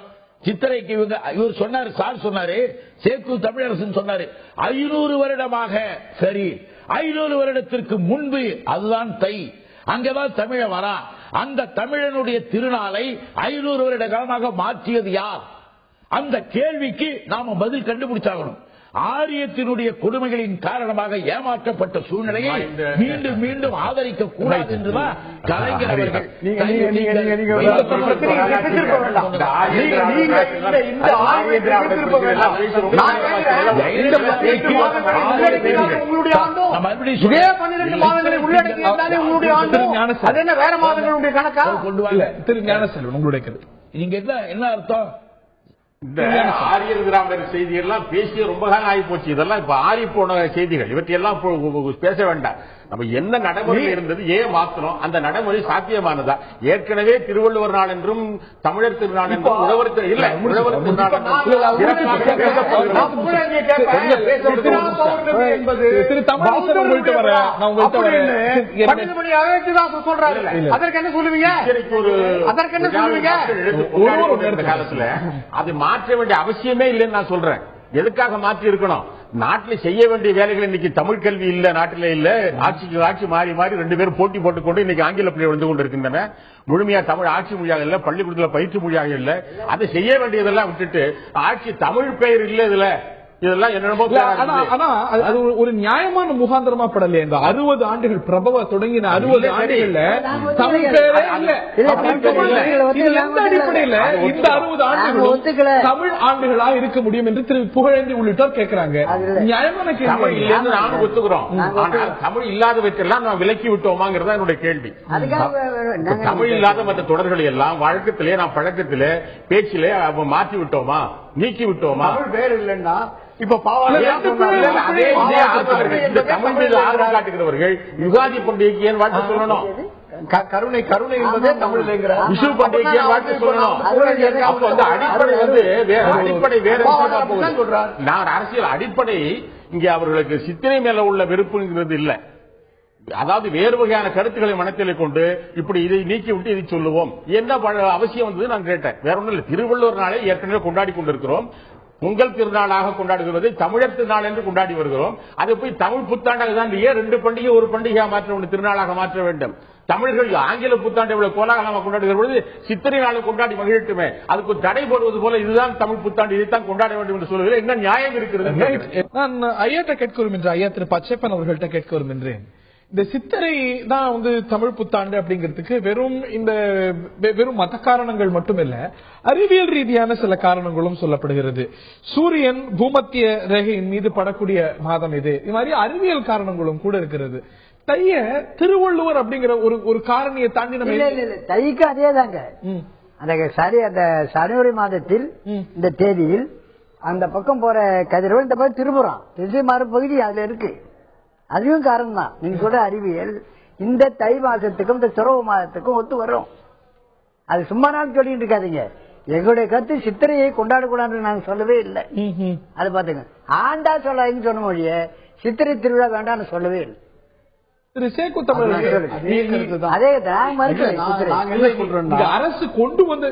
சித்திரைக்கு இவர் சொன்னாரு, சார் சொன்னாரு, சேக்கு தமிழரசன் சொன்னாரு 500 வருடமாக. சரி, 500 வருடத்திற்கு முன்பு அதுதான் தை, அங்கதான் தமிழ வரா. அந்த தமிழனுடைய திருநாளை 500 வருட காலமாக மாற்றியது யார்? அந்த கேள்விக்கு நாம பதில் கண்டுபிடிச்சாகணும். ஆரியத்தினுடைய கொடுமைகளின் காரணமாக ஏமாற்றப்பட்ட சூழ்நிலையை மீண்டும் மீண்டும் ஆதரிக்க கூடாது என்றுதான் கலைஞர் அவர்கள். திரு ஞானசெல்வன், உங்களுடைய நீங்க என்ன அர்த்தம்? இந்த ஆரியர் திராவிடர் செய்தியெல்லாம் பேசிய ரொம்ப காலம் ஆகி போச்சு. இதெல்லாம் இப்ப ஆறி போன செய்திகள். இவற்றையெல்லாம் பேச வேண்டாம். நம்ம என்ன நடைமுறை இருந்தது, ஏன் மாற்றணும், அந்த நடைமுறை சாத்தியமானதா? ஏற்கனவே திருவள்ளுவர் நாள் என்றும் தமிழர் திருநாள் என்றும் உழவர் திருநாள் காலத்துல அது மாற்ற வேண்டிய அவசியமே இல்லைன்னு நான் சொல்றேன். எதுக்காக மாற்றி இருக்கணும்? நாட்டில் செய்ய வேண்டிய வேலைகள் இன்னைக்கு தமிழ் கல்வி இல்ல, நாட்டில இல்ல. ஆட்சி மாறி ரெண்டு பேரும் போட்டி போட்டுக்கொண்டு இன்னைக்கு ஆங்கில பிள்ளை வந்து கொண்டு இருக்கின்றன. முழுமையா தமிழ் ஆட்சி மொழியாக இல்ல, பள்ளிக்கூடத்தில் பயிற்சி மொழியாக இல்ல. அதை செய்ய வேண்டியதெல்லாம் விட்டுட்டு ஆட்சி தமிழ் பெயர் இல்ல இதுல, இதெல்லாம் என்னென்னமோ. அது ஒரு நியாயமான முகாந்திரமா படலையே? இந்த 60 ஆண்டுகள் பிரபவ தொடங்கின 60 ஆண்டுகள்ல தமிழ் பேரே இல்ல. அடிப்படையில் இந்த 60 ஆண்டுகளும் தமிழ் ஆண்டுகளா இருக்க முடியும் என்று திரு புகழேந்தி உள்ளிட்டோர் கேட்கிறாங்க. நியாயமான கேள்வி இல்லைன்னு நானும் ஒத்துக்கிறோம். ஆனால் தமிழ் இல்லாதவற்றெல்லாம் நான் விலக்கி விட்டோமாங்கிறதா என்னுடைய கேள்வி. தமிழ் இல்லாத மற்ற தொடர்களை எல்லாம் வழக்கத்திலே, நான் பழக்கத்திலே, பேச்சிலே மாற்றி விட்டோமா, நீக்கி விட்டோமா? பேர் இல்லைன்னா இப்ப தமிழ் மீது ஆர்வம் காட்டுகிறவர்கள் யுகாதி பண்டிகைக்கு ஏன் வாழ்த்து சொல்லணும்? கருணை என்பதே தமிழ் விஷு பண்டிகைக்கு ஏன் வாழ்த்து சொல்லணும்? அடிப்படை வந்து அடிப்படை வேற. நான் அரசியல் அடிப்படை இங்கே அவர்களுக்கு சித்திரை மேல உள்ள வெறுப்புங்கிறது இல்ல. அதாவது வேறு வகையான கருத்துக்களை மனத்திலே கொண்டு இப்படி இதை நீக்கி விட்டு இதை சொல்லுவோம் என்ன அவசியம் வந்தது நான் கேட்டேன். வேற ஒன்றும் இல்லை. திருவள்ளுவர் நாளை ஏற்கனவே கொண்டாடி கொண்டிருக்கிறோம். பொங்கல் திருநாளாக கொண்டாடுகிறது, தமிழர் திருநாள் என்று கொண்டாடி வருகிறோம். அதை போய் தமிழ் புத்தாண்டாக தான் ஏன் 2 பண்டிகை ஒரு பண்டிகையாக மாற்ற வேண்டும், திருநாளாக மாற்ற வேண்டும்? தமிழர்கள் ஆங்கில புத்தாண்டை இவ்வளவு கோலாகலமாக கொண்டாடுகிற பொழுது சித்திரை நாளை கொண்டாடி மகிழட்டுமே. அதுக்கு தடை போடுவது போல இதுதான் தமிழ் புத்தாண்டு, இதைத்தான் கொண்டாட வேண்டும் என்று சொல்லுவதில் என்ன நியாயம் இருக்கிறது? நான் ஐயாட்ட கேட்க வருகின்ற ஐயா திரு பச்சைப்பன் அவர்கள்ட்ட கேட்க வருகின்றேன். இந்த சித்திரை தான் தமிழ் புத்தாண்டு அப்படிங்கிறதுக்கு வெறும் மத காரணங்கள் மட்டுமில்ல, அறிவியல் ரீதியான சில காரணங்களும் சொல்லப்படுகிறது. சூரியன் பூமத்திய ரேகையின் மீது படக்கூடிய மாதம் இது மாதிரி அறிவியல் காரணங்களும் கூட இருக்கிறது. தைய திருவள்ளுவர் அப்படிங்கிற ஒரு காரணியை தாண்டி நம்ம தைக்கு அதேதாங்க. அந்த சனவரி மாதத்தில் இந்த தேதியில் அந்த பக்கம் போற கதிரவன் இந்த பக்கம் திரும்புறான், திசை மாறும் பகுதி அதுல இருக்கு. அதுவும் காரணம் தான். நீங்க சொல்ற அறிவியல் இந்த தை மாசத்துக்கும் இந்த துறவு மாதத்துக்கும் ஒத்து வரும். அது சும்மா நாள் சொல்லிட்டு இருக்காதீங்க. எங்களுடைய கருத்து சித்திரையை கொண்டாடக்கூடாதுன்னு நாங்க சொல்லவே இல்லை. அது பாத்துங்க, ஆண்டா சொல்லாதுன்னு சொன்ன மொழிய சித்திரை திருவிழா வேண்டாம்னு சொல்லவே இல்லை. அரசு கொண்டு வந்த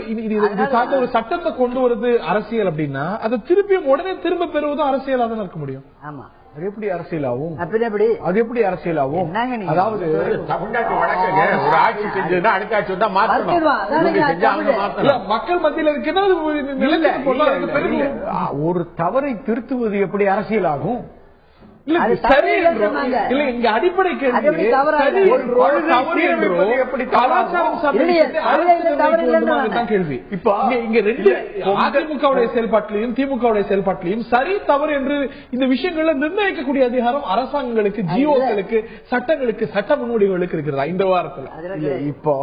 ஒரு சட்டத்தை கொண்டு வருது அரசியல் அப்படின்னா அதை திருப்பியும் உடனே திரும்ப பெறுவதும் அரசியலாக தான் இருக்க முடியும். ஆமா, அது எப்படி அரசியலாகும்? அது எப்படி அரசியலாகும்? அதாவது தமிழ்நாட்டு வழக்கங்க ஒரு ஆட்சி செஞ்சதுன்னா அடுத்த ஆட்சி வந்தா மாற்றணும். மக்கள் மத்தியில் ஒரு தவறை திருத்துவது எப்படி அரசியலாகும்? அடிப்படை கேள்வி. இப்ப இங்க 2 அதிமுகவுடைய செயல்பாட்டிலையும் திமுகவுடைய செயல்பாட்டிலையும் சரி தவறு என்று இந்த விஷயங்கள்ல நிர்ணயிக்கக்கூடிய அதிகாரம் அரசாங்கங்களுக்கு, ஜிஓக்களுக்கு, சட்டங்களுக்கு, சட்ட முன்வடிவுகளுக்கு இருக்கிறதா இந்த வாரத்தில்? இப்போ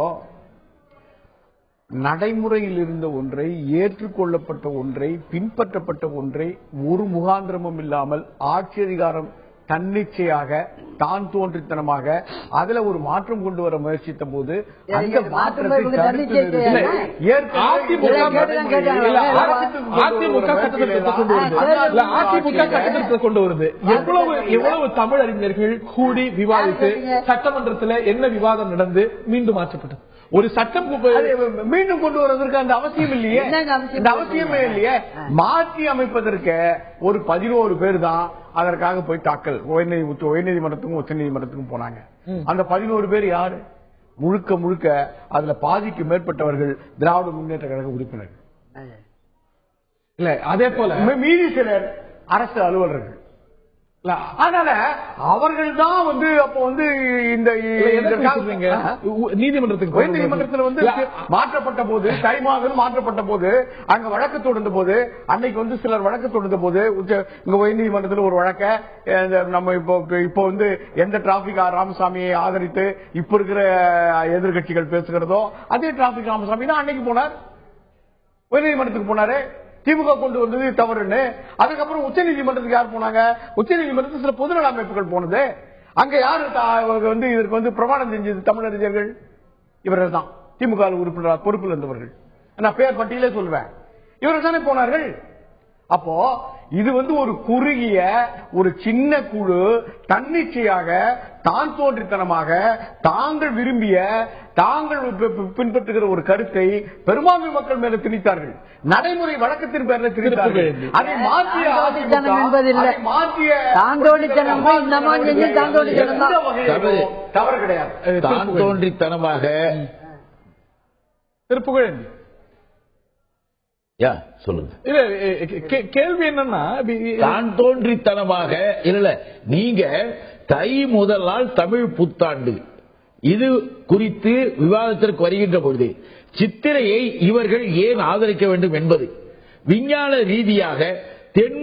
நடைமுறையில் இருந்த ஒன்றை, ஏற்றுக்கொள்ளப்பட்ட ஒன்றை, பின்பற்றப்பட்ட ஒன்றை ஒரு முகாந்திரமும் இல்லாமல் ஆட்சி அதிகாரம் தன்னிச்சையாக தான் தோன்றித்தனமாக அதுல ஒரு மாற்றம் கொண்டு வர முயற்சித்த போது அந்த மாற்றத்தை கொண்டு வருது. எவ்வளவு தமிழறிஞர்கள் கூடி விவாதித்து சட்டமன்றத்தில் என்ன விவாதம் நடந்து மீண்டும் மாற்றப்பட்டது? ஒரு சட்டம் மீண்டும் கொண்டு வருவதற்கு அந்த அவசியம் இல்லையே, இந்த அவசியமே இல்லையே. மாற்றி அமைப்பதற்கு ஒரு 11 பேர் தான் அதற்காக போய் தாக்கல் உயர்நீதிமன்றத்துக்கும் உச்ச நீதிமன்றத்துக்கும் போனாங்க. அந்த 11 பேர் யாரு? முழுக்க முழுக்க அதுல பாதிக்கு மேற்பட்டவர்கள் திராவிட முன்னேற்ற கழக உறுப்பினர்கள் இல்ல. அதே போல மீதி சிலர் அரசு அலுவலர்கள். அதனால அவர்கள் தான் அப்ப இந்த நீதிமன்றத்தில் மாற்றப்பட்ட போது, டைமாக மாற்றப்பட்ட போது, அங்க வழக்கு தொடர்ந்த போது, அன்னைக்கு சிலர் வழக்கு தொடர்ந்த போது இங்க உயர் நீதிமன்றத்தில் ஒரு வழக்க நம்ம இப்போ எந்த டிராபிக் ராமசாமியை ஆதரித்து இப்ப இருக்கிற எதிர்கட்சிகள் பேசுகிறதோ அதே டிராபிக் ராமசாமி தான் அன்னைக்கு போனார், உயர் நீதிமன்றத்துக்கு போனாரு. திமுக கொண்டு வந்தது தவறுன்னு. அதுக்கப்புறம் உச்ச நீதிமன்றத்துக்கு யார் போனாங்க? உச்ச நீதிமன்றத்துக்கு சில பொதுநல அமைப்புகள் போனது. அங்க யாரு இதற்கு பிரமாணம் செஞ்சது? தமிழறிஞர்கள் இவர்கள் தான். திமுக உறுப்பினர் பொறுப்பில் இருந்தவர்கள், நான் பேர் பட்டியலே சொல்வேன், இவர்கள் தானே போனார்கள். அப்போ இது ஒரு குறுகிய ஒரு சின்ன குழு தன்னிச்சையாக தான் தோன்றித்தனமாக தாங்கள் விரும்பிய, தாங்கள் பின்பற்றுகிற ஒரு கருத்தை பெரும்பான்மை மக்கள் மேல திணித்தார்கள். நடைமுறை வழக்கத்தின் பேரில் திணித்தார்கள். அதை மாற்றிய தவறு கிடையாது. தான் தோன்றித்தனமாக திருப்புகழ் சொல்லுங்க. கேள்வி என்னன்னா, தான் தோன்றித்தனமாக இல்ல, நீங்க தை முதல் நாள் தமிழ் புத்தாண்டு இது குறித்து விவாதத்திற்கு வருகின்ற பொழுது சித்திரையை இவர்கள் ஏன் ஆதரிக்க வேண்டும் என்பது விஞ்ஞான ரீதியாக தென்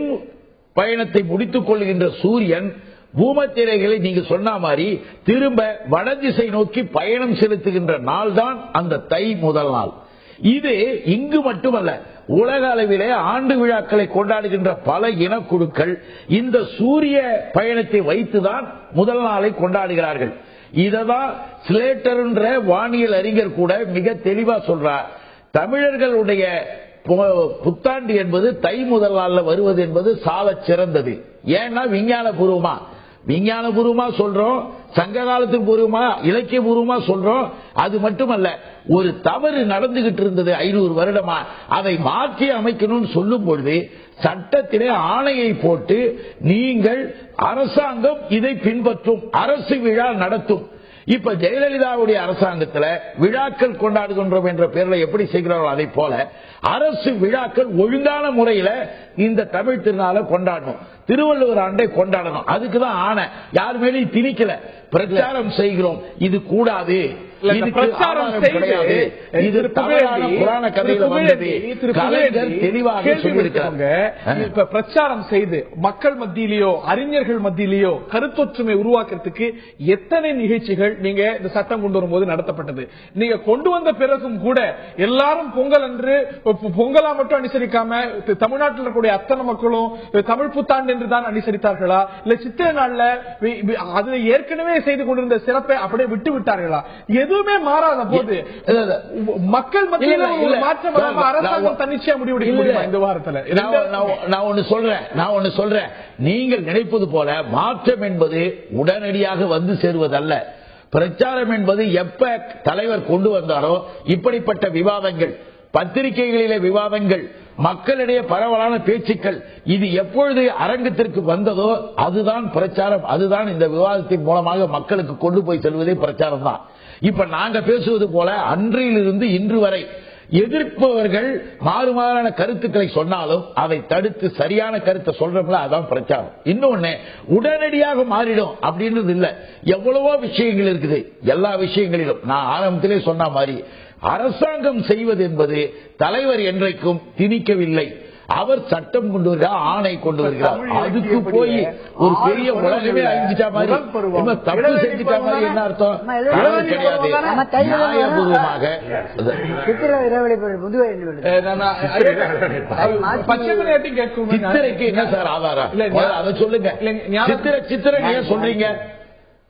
பயணத்தை முடித்துக் கொள்கின்ற சூரியன் பூமத்திரைகளை நீங்க சொன்ன மாதிரி திரும்ப வடதிசை நோக்கி பயணம் செலுத்துகின்ற நாள் தான் அந்த தை முதல் நாள். இது இங்கு மட்டுமல்ல, உலக அளவிலே ஆண்டு விழாக்களை கொண்டாடுகின்ற பல இனக்குழுக்கள் இந்த சூரிய பயணத்தை வைத்துதான் முதல் நாளை கொண்டாடுகிறார்கள். இததான் ஸ்லேட்டர் என்ற வானியல் அறிஞர் கூட மிக தெளிவா சொல்றார். தமிழர்களுடைய புத்தாண்டு என்பது தை முதல் நாள்ல வருவது என்பது சாலச் சிறந்தது. ஏன்னா விஞ்ஞானபூர்வமா சொல்றோம், சங்க காலத்துக்கு பூர்வமா இலக்கிய பூர்வமா சொல்றோம். அது மட்டுமல்ல, ஒரு தவறு நடந்துகிட்டு இருந்தது 500 வருடமா, அதை மாற்றி அமைக்கணும்னு சொல்லும் பொழுது சட்டத்திலே ஆணையை போட்டு நீங்கள் அரசாங்கம் இதை பின்பற்றும், அரசு விழா நடத்தும். இப்ப ஜெயலலிதாவுடைய அரசாங்கத்தில் விழாக்கள் கொண்டாடுகின்றோம் என்ற பெயரில் எப்படி செய்கிறார்கள், அதை போல அரசு விழாக்கள் ஒழுங்கான முறையில இந்த தமிழ் திருநாளை கொண்டாடணும், திருவள்ளுவர் ஆண்டை கொண்டாடணும். அதுக்குதான் ஆணை, யார் மேலேயும் திணிக்கல. பிரச்சாரம் செய்கிறோம், இது கூடாது, பிரச்சாரம் கிடையாது, இது தவறான புராண கதையில வந்தது, கலைஞர் தெளிவாக சொல்லியிருக்காங்க. இப்ப பிரச்சாரம் செய்து மக்கள் மத்தியிலேயோ அறிஞர்கள் மத்தியிலேயோ கருத்தொற்றுமை உருவாக்குறதுக்கு எத்தனை நிகழ்ச்சிகள் நீங்க இந்த சட்டம் கொண்டு வரும்போது நடத்தப்பட்டது? நீங்க கொண்டு வந்த பிறகும் கூட எல்லாரும் பொங்கல் அன்று பொங்கலா மட்டும் அனுசரிக்காம தமிழ்நாட்டில் இருக்கக்கூடிய அத்தனை மக்களும் தமிழ் புத்தாண்டு என்று தான் அனுசரித்தார்களா, இல்ல சித்திரை நாள்ல அது ஏற்கனவே செய்து கொண்டிருந்த சிறப்பை அப்படியே விட்டு விட்டார்களா? எதுவுமே மாறாத போது மக்கள் மத்தியில் ஒரு மாற்றம் அரசாங்கம் தன்னிச்சையா முடிவெடுக்க முடியுமா இந்த வாரத்தில்? நான் ஒன்னு சொல்றேன், நீங்கள் நினைப்பது போல மாற்றம் என்பது உடனடியாக வந்து சேருவதல்ல. பிரச்சாரம் என்பது எப்ப தலைவர் கொண்டு வந்தாரோ இப்படிப்பட்ட விவாதங்கள், பத்திரிகைகளிலே விவாதங்கள், மக்களிடையே பரவலான பேச்சுக்கள், இது எப்பொழுது அரங்கத்திற்கு வந்ததோ அதுதான் பிரச்சாரம், அதுதான் இந்த விவாதத்தின் மூலமாக மக்களுக்கு கொண்டு போய் செல்வதே பிரச்சாரம் தான். இப்ப நாங்க பேசுவது போல அன்றிலிருந்து இன்று வரை எதிர்ப்பவர்கள் மாறுமாறான கருத்துக்களை சொன்னாலும் அதை தடுத்து சரியான கருத்தை சொல்றோம்ல, அதான் பிரச்சாரம். இன்னொன்னு, உடனடியாக மாறிடும் அப்படின்றது இல்ல. எவ்வளவோ விஷயங்கள் இருக்குது, எல்லா விஷயங்களிலும் நான் ஆரம்பத்திலே சொன்ன மாதிரி அரசாங்கம் செய்வது என்பது தலைவர் என்றைக்கும் திணிக்கவில்லை. அவர் சட்டம் கொண்டு வருகிறார், ஆணை கொண்டு வருகிறார். அதுக்கு போய் ஒரு பெரிய உலகமே அழிஞ்சிட்டா மாதிரி, தப்பு செஞ்சிட்டா மாதிரி என்ன அர்த்தம்? கிடையாது. நியாயபூர்வமாக சித்திரைக்கு என்ன சார் ஆதாரம்? அதை சொல்லுங்க. சித்திரை ஏன் சொல்றீங்க?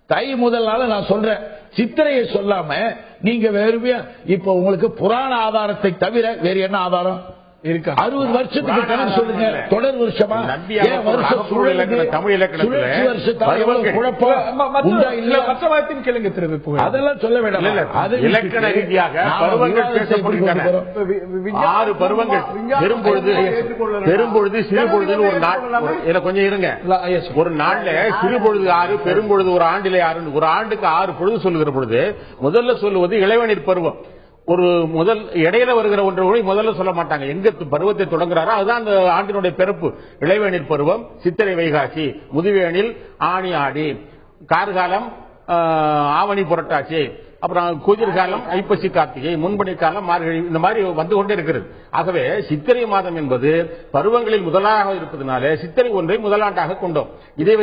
தை முதல் நாள் நான் சொல்றேன், சித்திரையை சொல்லாம நீங்க வேறுமையா இப்ப உங்களுக்கு புராண ஆதாரத்தை தவிர வேறு என்ன ஆதாரம் இருக்கு? 60 வருஷத்துக்கு கணக்கு சொல்லுங்க, தொடர் வருஷமா? தமிழ் அதெல்லாம் சொல்ல வேண்டாம். இலக்கண ரீதியாக பருவங்கள் பேசப்படுகின்றன. 6 பருவங்கள், பெரும்பொழுது சிறுபொழுது ஒரு நாள். கொஞ்சம் இருங்க, ஒரு நாள்ல சிறுபொழுது 6, பெரும்பொழுது ஒரு ஆண்டிலே 6, ஒரு ஆண்டுக்கு 6 பொழுது சொல்லுகிற பொழுது முதல்ல சொல்லுவது இளவேநீர் பருவம். ஒரு முதல் இடையில வருகிற ஒன்று முதல்ல சொல்ல மாட்டாங்க, எங்க பருவத்தை தொடங்குறாரோ அதுதான் அந்த ஆண்டினுடைய பிறப்பு. இளைவேநீர் பருவம் சித்திரை வைகாசி, முதுவேனில் ஆணி ஆடி, கார்காலம் ஆவணி புரட்டாசி, அப்புறம் குதிர்காலம் ஐப்பசி கார்த்திகை, முன்பணி காலம் மார்கழி, இந்த மாதிரி வந்து கொண்டே இருக்கிறது. ஆகவே சித்திரை மாதம் என்பது பருவங்களில் முதலாக இருப்பதனால சித்திரை ஒன்றை முதலாண்டாக கொண்டோம். இதை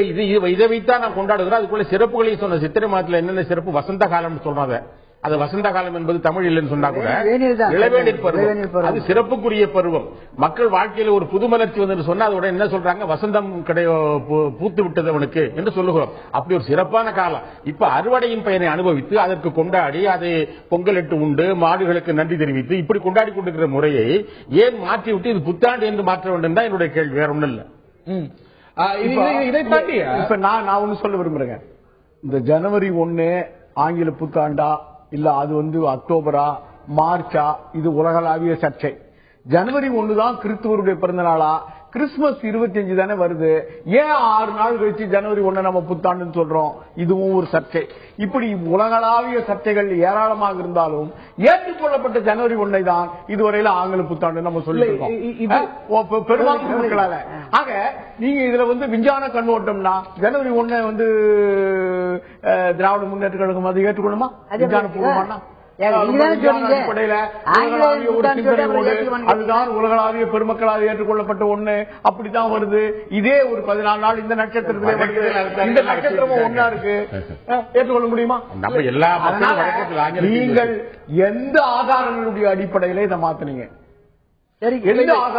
வைத்தான் நாம் கொண்டாடுகிறோம். அதுக்குள்ள சிறப்புகளையும் சொன்ன. சித்திரை மாதத்தில் என்னென்ன சிறப்பு? வசந்த காலம் சொல்றாங்க. அது வசந்த காலம் என்பது தமிழ் இல்லைன்னு சொன்னா கூட இளவேநீர் பருவம் அது சிறப்புக்குரிய பருவம். மக்கள் வாழ்க்கையில் ஒரு புதுமலர்ச்சி வந்து சொன்னா அதோட என்ன சொல்றாங்க? வசந்தம் பூத்து விட்டது அவனுக்கு என்று சொல்லுகிறோம். அப்படி ஒரு சிறப்பான காலம். இப்ப அறுவடையின் பயனை அனுபவித்து அதற்கு கொண்டாடி அதை பொங்கலிட்டு உண்டு மாடுகளுக்கு நன்றி தெரிவித்து இப்படி கொண்டாடி கொண்டிருக்கிற முறையை ஏன் மாற்றி விட்டு இது புத்தாண்டு என்று மாற்ற வேண்டும் தான் என்னுடைய கேள்வி, வேற ஒன்றும் இல்ல. இதை தாண்டி இப்ப நான் ஒண்ணு சொல்ல விரும்புறேங்க. இந்த ஜனவரி 1 ஆங்கில புத்தாண்டா இல்ல அது அக்டோபரா மார்ச்சா, இது உலகளாவிய சர்ச்சை. ஜனவரி 1 தான் கிறிஸ்துவருடைய பிறந்த நாளா? கிறிஸ்துமஸ் 25 தானே வருது. ஏன் 6 நாள் கழிச்சு ஜனவரி 1 நம்ம புத்தாண்டுன்னு சொல்றோம்? இதுவும் ஒரு சர்ச்சை. இப்படி உலகளாவிய சர்ச்சைகள் ஏராளமாக இருந்தாலும் ஏற்றுக்கொள்ளப்பட்ட ஜனவரி 1 தான் இதுவரையில ஆங்கில புத்தாண்டு நம்ம சொல்லிருக்கோம் பெரும்பான்மை மக்களால. ஆக நீங்க இதுல விஞ்ஞான கண்ணோட்டம்னா ஜனவரி 1 திராவிட முன்னேற்ற கழகம் அதை ஏற்றுக்கொள்ளுமா? விஞ்ஞான பூர்வமானா அதுதான் உலகளாவிய பெருமக்களால் ஏற்றுக்கொள்ளப்பட்ட ஒண்ணு. அப்படித்தான் வருது. இதே ஒரு 14 நாள் இந்த நட்சத்திரத்திலே வருது. இந்த நட்சத்திரமும் ஒன்னா இருக்கு, ஏற்றுக்கொள்ள முடியுமா? நீங்கள் எந்த ஆதாரங்களுடைய அடிப்படையில இதை மாத்தினீங்க? அதிகாரம்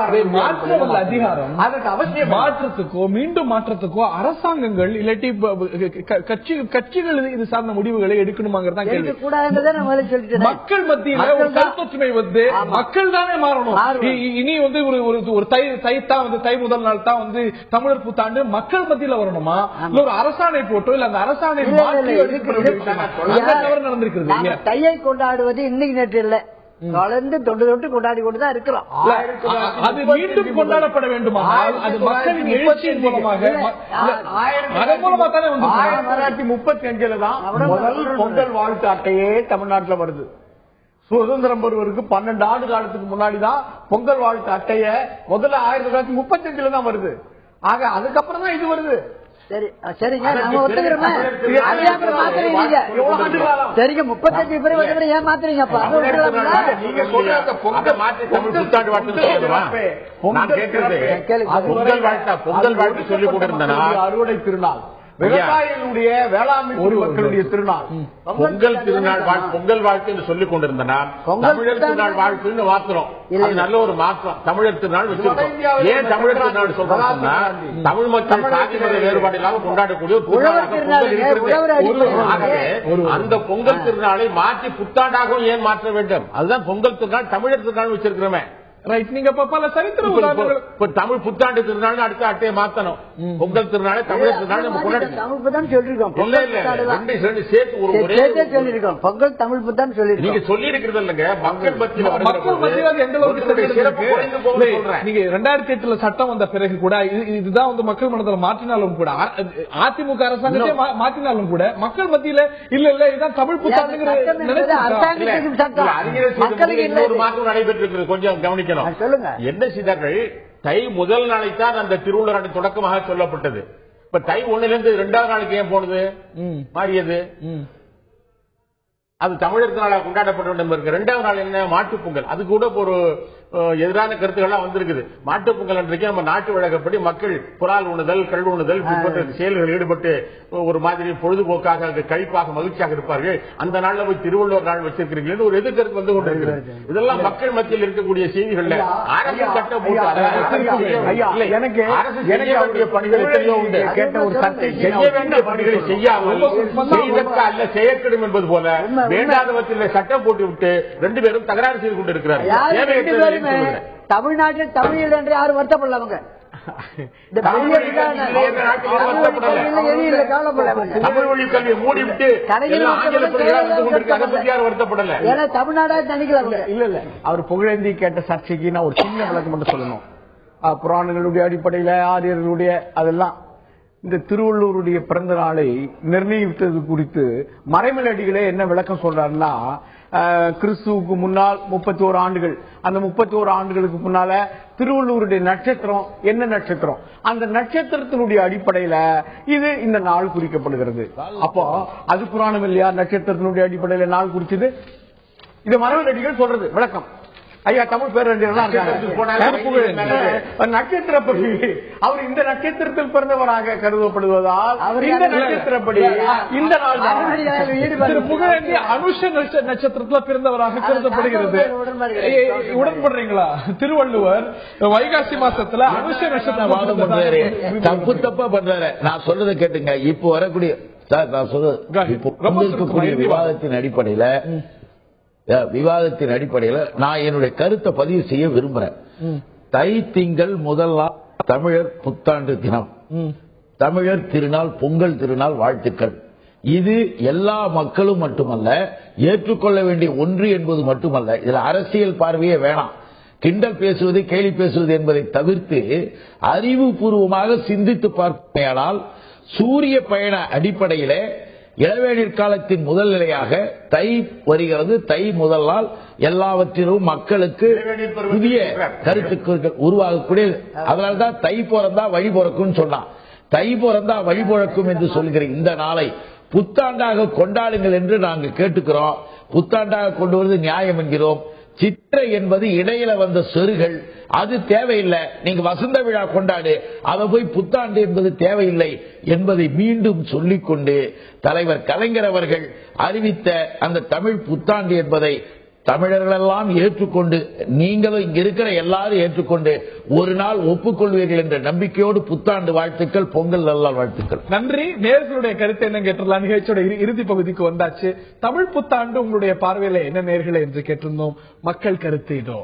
அதற்கு அவசியம் மாற்றத்துக்கோ மீண்டும் மாற்றத்துக்கோ அரசாங்கங்கள் இல்லாட்டி கட்சிகள் இது சார்ந்த முடிவுகளை எடுக்கணுமாங்கிறதா கேள்வி. மக்கள் மத்தியில ஒரு கருத்தொற்றுமை வந்து மக்கள் தானே மாறணும். இனி வந்து ஒரு தை முதல் நாள் தான் வந்து தமிழர் புத்தாண்டு மக்கள் மத்தியில வரணுமா, இல்ல ஒரு அரசாணை போட்டோ இல்ல அந்த அரசாணை நடந்திருக்கிறது. தையை கொண்டாடுவது இன்னைக்கு நேற்று இல்ல, கலந்து தொண்டு தொட்டு கொண்டாடி கொண்டுதான் இருக்கிறோம். அது மீண்டும் கொண்டாடப்பட வேண்டுமா? அது மக்களின் எழுச்சியின் மூலமாக 1935 தான் முதல் பொங்கல் வாழ்த்து அட்டையே தமிழ்நாட்டில் வருது. சுதந்திரம் பெறுவதற்கு 12 ஆண்டு காலத்துக்கு முன்னாடிதான் பொங்கல் வாழ்த்து அட்டைய முதல்ல 1935 தான் வருது. ஆக அதுக்கப்புறம் தான் இது வருது. சரிங்க, நாம ஒத்துக்கிறோமே. சரிங்க, 35 பேர் வந்து ஏன் மாத்துறீங்க? பொங்கல் வாழ்த்து சொல்லிக் கொண்டிருந்தா அறுவடை திருநாள், விவசாயிகளுடைய வேளாண்மை மக்களுடைய திருநாள், பொங்கல் திருநாள் பொங்கல் வாழ்த்து என்று சொல்லிக் கொண்டிருந்தனா தமிழர் திருநாள் வாழ்த்துன்னு மாத்திரம். அது நல்ல ஒரு மாற்றம். தமிழர் திருநாள் வச்சிருக்கோம். ஏன் தமிழர் திருநாள் சொல்றோம்னா தமிழ் மக்கள் சாதி மத வேறுபாடு இல்லாமல் கொண்டாடக்கூடிய அந்த பொங்கல் திருநாளை மாற்றி புத்தாண்டாகவும் ஏன் மாற்ற வேண்டும்? அதுதான் பொங்கல் திருநாள் தமிழர் திருநாள் வச்சிருக்கிறோமே. நீங்க பல சரித்திர தமிழ் புத்தாண்டு திருநாள் அடுத்த அட்டையை மாத்தணும். பொங்கல் திருநாளை தமிழர் திருநாள் நம்ம கொண்டாடி சொல்லிருக்கோம். பொங்கல் தமிழ் புத்தாண்டு சொல்லி நீங்க சொல்லி இருக்கிறது இல்லங்க. மக்கள் மத்தியில் நீங்க 2008 சட்டம் வந்த பிறகு கூட இதுதான் வந்து மக்கள் மனதில் மாற்றினாலும் கூட, அதிமுக அரசாங்கத்தை மாற்றினாலும் கூட மக்கள் மத்தியில இல்ல இல்ல இதுதான் தமிழ் புத்தாண்டு இன்னொரு மாற்றம் நடைபெற்றிருக்கிறது. கொஞ்சம் கவனிக்க. என்ன செய்தார்கள்? தை முதல் நாளைத்தான் அந்த திருவள்ளுவர் தொடக்கமாக சொல்லப்பட்டது. இப்ப தை 1 2வது நாளுக்கு ஏன் போனது மாறியது? அது தமிழர் நாளாக கொண்டாடப்பட வேண்டும் இருக்கு. 2வது நாள் என்ன? மாட்டுப் பொங்கல். அது கூட ஒரு எதிரான கருத்துக்கள்லாம் வந்திருக்குது. மாட்டுப் பொங்கல் அன்றைக்கு நம்ம நாட்டு வழக்கப்படி மக்கள் புறால் உண்ணுதல், கல் உண்ணுதல் செயல்களில் ஈடுபட்டு ஒரு மாதிரி பொழுதுபோக்காக கழிப்பாக மகிழ்ச்சியாக இருப்பார்கள். அந்த நாள்ல போய் திருவள்ளுவர் நாள் வச்சிருக்கிறீர்கள் ஒரு எதிர்கருத்து வந்து கொண்டிருக்கிறது. இதெல்லாம் மக்கள் மத்தியில் இருக்கக்கூடிய செய்திகள்ல அரசு சட்டம் போட்டு எனக்கு செய்ய வேண்டிய பணிகள் எத்தனையோ உண்டு. செய்ய வேண்டிய பணிகளை செய்யாமல் செய்தற்கா அல்ல செய்யக்கூடும் என்பது போல வேண்டாதவற்றில் சட்டம் போட்டு விட்டு 2 பேரும் தகராறு செய்து கொண்டிருக்கிறார்கள். தமிழ்நாட்டில் தமிழ் என்று யாரும் வருத்தப்படல. தமிழ் மொழி கல்வியை மூடிவிட்டு வருத்தப்படல. தமிழ்நாடா நினைக்கிறாங்க. இல்ல இல்ல, அவர் புகழேந்தி கேட்ட சர்ச்சைக்கு நான் ஒரு சின்ன விளக்கம் மட்டும் சொல்லணும். புராணங்களுடைய அடிப்படையில ஆரியர்களுடைய அதெல்லாம் இந்த திருவள்ளுவருடைய பிறந்த நாளை நிர்ணயித்தது குறித்து மறைமலடிகளே என்ன விளக்கம் சொல்றாருன்னா, கிறிஸ்துவுக்கு முன்னால் 31 ஆண்டுகள், அந்த 31 ஆண்டுகளுக்கு முன்னால திருவள்ளுவருடைய நட்சத்திரம் என்ன நட்சத்திரம், அந்த நட்சத்திரத்தினுடைய அடிப்படையில இது இந்த நாள் குறிக்கப்படுகிறது. அப்போ அது புராணம் இல்லையா? நட்சத்திரத்தினுடைய அடிப்படையில நாள் குறிச்சது. இது மறைமலடிகள் சொல்றது விளக்கம். ஐயா தமிழ் பேரறிஞர் நட்சத்திரப்படி அவர் இந்த நட்சத்திரத்தில் பிறந்தவராக கருதப்படுவதால் இந்த நட்சத்திரப்படி இந்த நாள் புகழேந்தி அனுஷ நட்சத்திரத்தில் பிறந்தவராக கருதப்படுகிறது. உடன்படுறீங்களா? திருவள்ளுவர் வைகாசி மாசத்துல அனுஷ நட்சத்திரம் தப்பு தப்பா பண்றாரு. நான் சொல்றதை கேட்டுங்க. இப்போ வரக்கூடிய சார் நான் சொல்றது விவாதத்தின் அடிப்படையில் நான் என்னுடைய கருத்தை பதிவு செய்ய விரும்புறேன். தை திங்கள் முதல் நாள் தமிழர் புத்தாண்டு தினம், தமிழர் திருநாள், பொங்கல் திருநாள் வாழ்த்துக்கள். இது எல்லா மக்களும் மட்டுமல்ல, ஏற்றுக்கொள்ள வேண்டிய ஒன்று என்பது மட்டுமல்ல. இதுல அரசியல் பார்வையே வேணாம். கிண்டல் பேசுவது, கேலி பேசுவது என்பதை தவிர்த்து அறிவுபூர்வமாக சிந்தித்து பார்ப்பேனால் சூரிய பயண அடிப்படையிலே இளவேநீர் காலத்தின் முதல் நிலையாக தை வருகிறது. தை முதல் நாள் எல்லாவற்றிலும் மக்களுக்கு புதிய கருத்துக்கள் உருவாகக்கூடிய, அதனால்தான் தை பிறந்தா வழி பிறக்கும் சொன்னான். தை பிறந்தா வழி பிறக்கும் என்று சொல்கிற இந்த நாளை புத்தாண்டாக கொண்டாடுங்கள் என்று நாங்கள் கேட்டுக்கிறோம். புத்தாண்டாக கொண்டு வருவது நியாயம் என்கிறோம். சித்திரை என்பது இடையில வந்த சொருகள், அது தேவையில்லை. நீங்க வசந்த விழா கொண்டாடு, அதை போய் புத்தாண்டு என்பது தேவையில்லை என்பதை மீண்டும் சொல்லிக்கொண்டு தலைவர் கலைஞர் அவர்கள் அறிவித்த அந்த தமிழ் புத்தாண்டு என்பதை தமிழர்கள் எல்லாம் ஏற்றுக்கொண்டு, நீங்களும் இங்க இருக்கிற எல்லாரும் ஏற்றுக்கொண்டு ஒரு நாள் ஒப்புக்கொள்வீர்கள் என்ற நம்பிக்கையோடு புத்தாண்டு வாழ்த்துக்கள், பொங்கல் நல்வாழ் வாழ்த்துக்கள். நன்றி. நேயர்களுடைய கருத்து என்ன கேட்டுலாம். நிகழ்ச்சியோட இறுதி பகுதிக்கு வந்தாச்சு. தமிழ் புத்தாண்டு உங்களுடைய பார்வையில என்ன நேயர்களே என்று கேட்டிருந்தோம். மக்கள் கருத்து இதோ.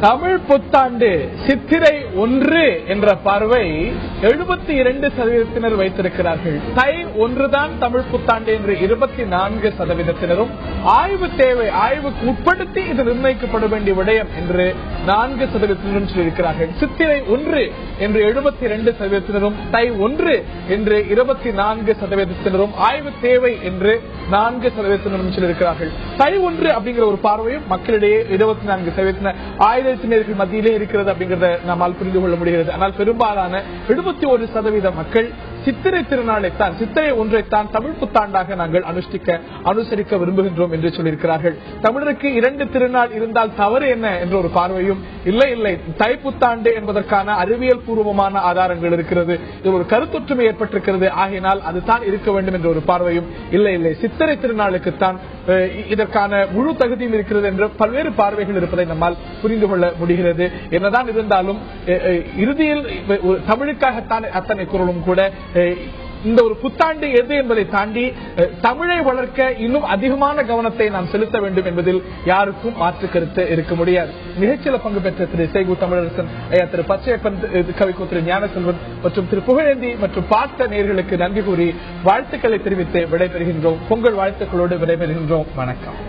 தமிழ் புத்தாண்டு சித்திரை 1 என்ற பார்வை 72% வைத்திருக்கிறார்கள். தை 1 தான் தமிழ் புத்தாண்டு என்று 24%, ஆய்வு தேவை, ஆய்வுக்கு உட்படுத்தி இது நிர்ணயிக்கப்பட வேண்டிய விடயம் என்று 4% சொல்லியிருக்கிறார்கள். சித்திரை 1 என்று 72%, தை 1 என்று 24%, ஆய்வு தேவை என்று 4% சொல்லியிருக்கிறார்கள். தை 1 அப்படிங்கிற ஒரு பார்வையும் மக்களிடையே 24% நேயர்கள் மத்தியிலே இருக்கிறது அப்படிங்கறத நம்மால் புரிந்து கொள்ள முடிகிறது. ஆனால் பெரும்பாலான 71% மக்கள் சித்திரை திருநாளைத்தான், சித்திரை 1 தமிழ் புத்தாண்டாக நாங்கள் அனுசரிக்க விரும்புகின்றோம் என்று சொல்லியிருக்கிறார்கள். தமிழருக்கு 2 திருநாள் இருந்தால் தவறு என்ன என்ற ஒரு பார்வையும், இல்லை தை புத்தாண்டு என்பதற்கான அறிவியல் பூர்வமான ஆதாரங்கள் இருக்கிறது, இது ஒரு கருத்தொற்றுமை ஏற்பட்டிருக்கிறது, ஆகையினால் அதுதான் இருக்க வேண்டும் என்ற ஒரு பார்வையும், இல்லை சித்திரை திருநாளுக்குத்தான் இதற்கான முழு தகுதியும் இருக்கிறது என்ற பல்வேறு பார்வைகள் இருப்பதை நம்மால் புரிந்து கொள்ள முடிகிறது. என்னதான் இருந்தாலும் இறுதியில் தமிழுக்காகத்தான் அத்தனை குரலும் கூட இந்த ஒரு புத்தாண்டு எது என்பதை தாண்டி தமிழை வளர்க்க இன்னும் அதிகமான கவனத்தை நாம் செலுத்த வேண்டும் என்பதில் யாருக்கும் மாற்று கருத்து இருக்க முடியாது. நிகழ்ச்சியில் பங்கு பெற்ற திரு சேகு தமிழரசன், திரு பச்சையப்பன், கவிக்கோ திரு ஞானசெல்வன் மற்றும் திரு புகழேந்தி மற்றும் பார்த்த நேயர்களுக்கு நன்றி கூறி வாழ்த்துக்களை தெரிவித்து விடைபெறுகின்றோம். பொங்கல் வாழ்த்துக்களோடு விடைபெறுகின்றோம். வணக்கம்.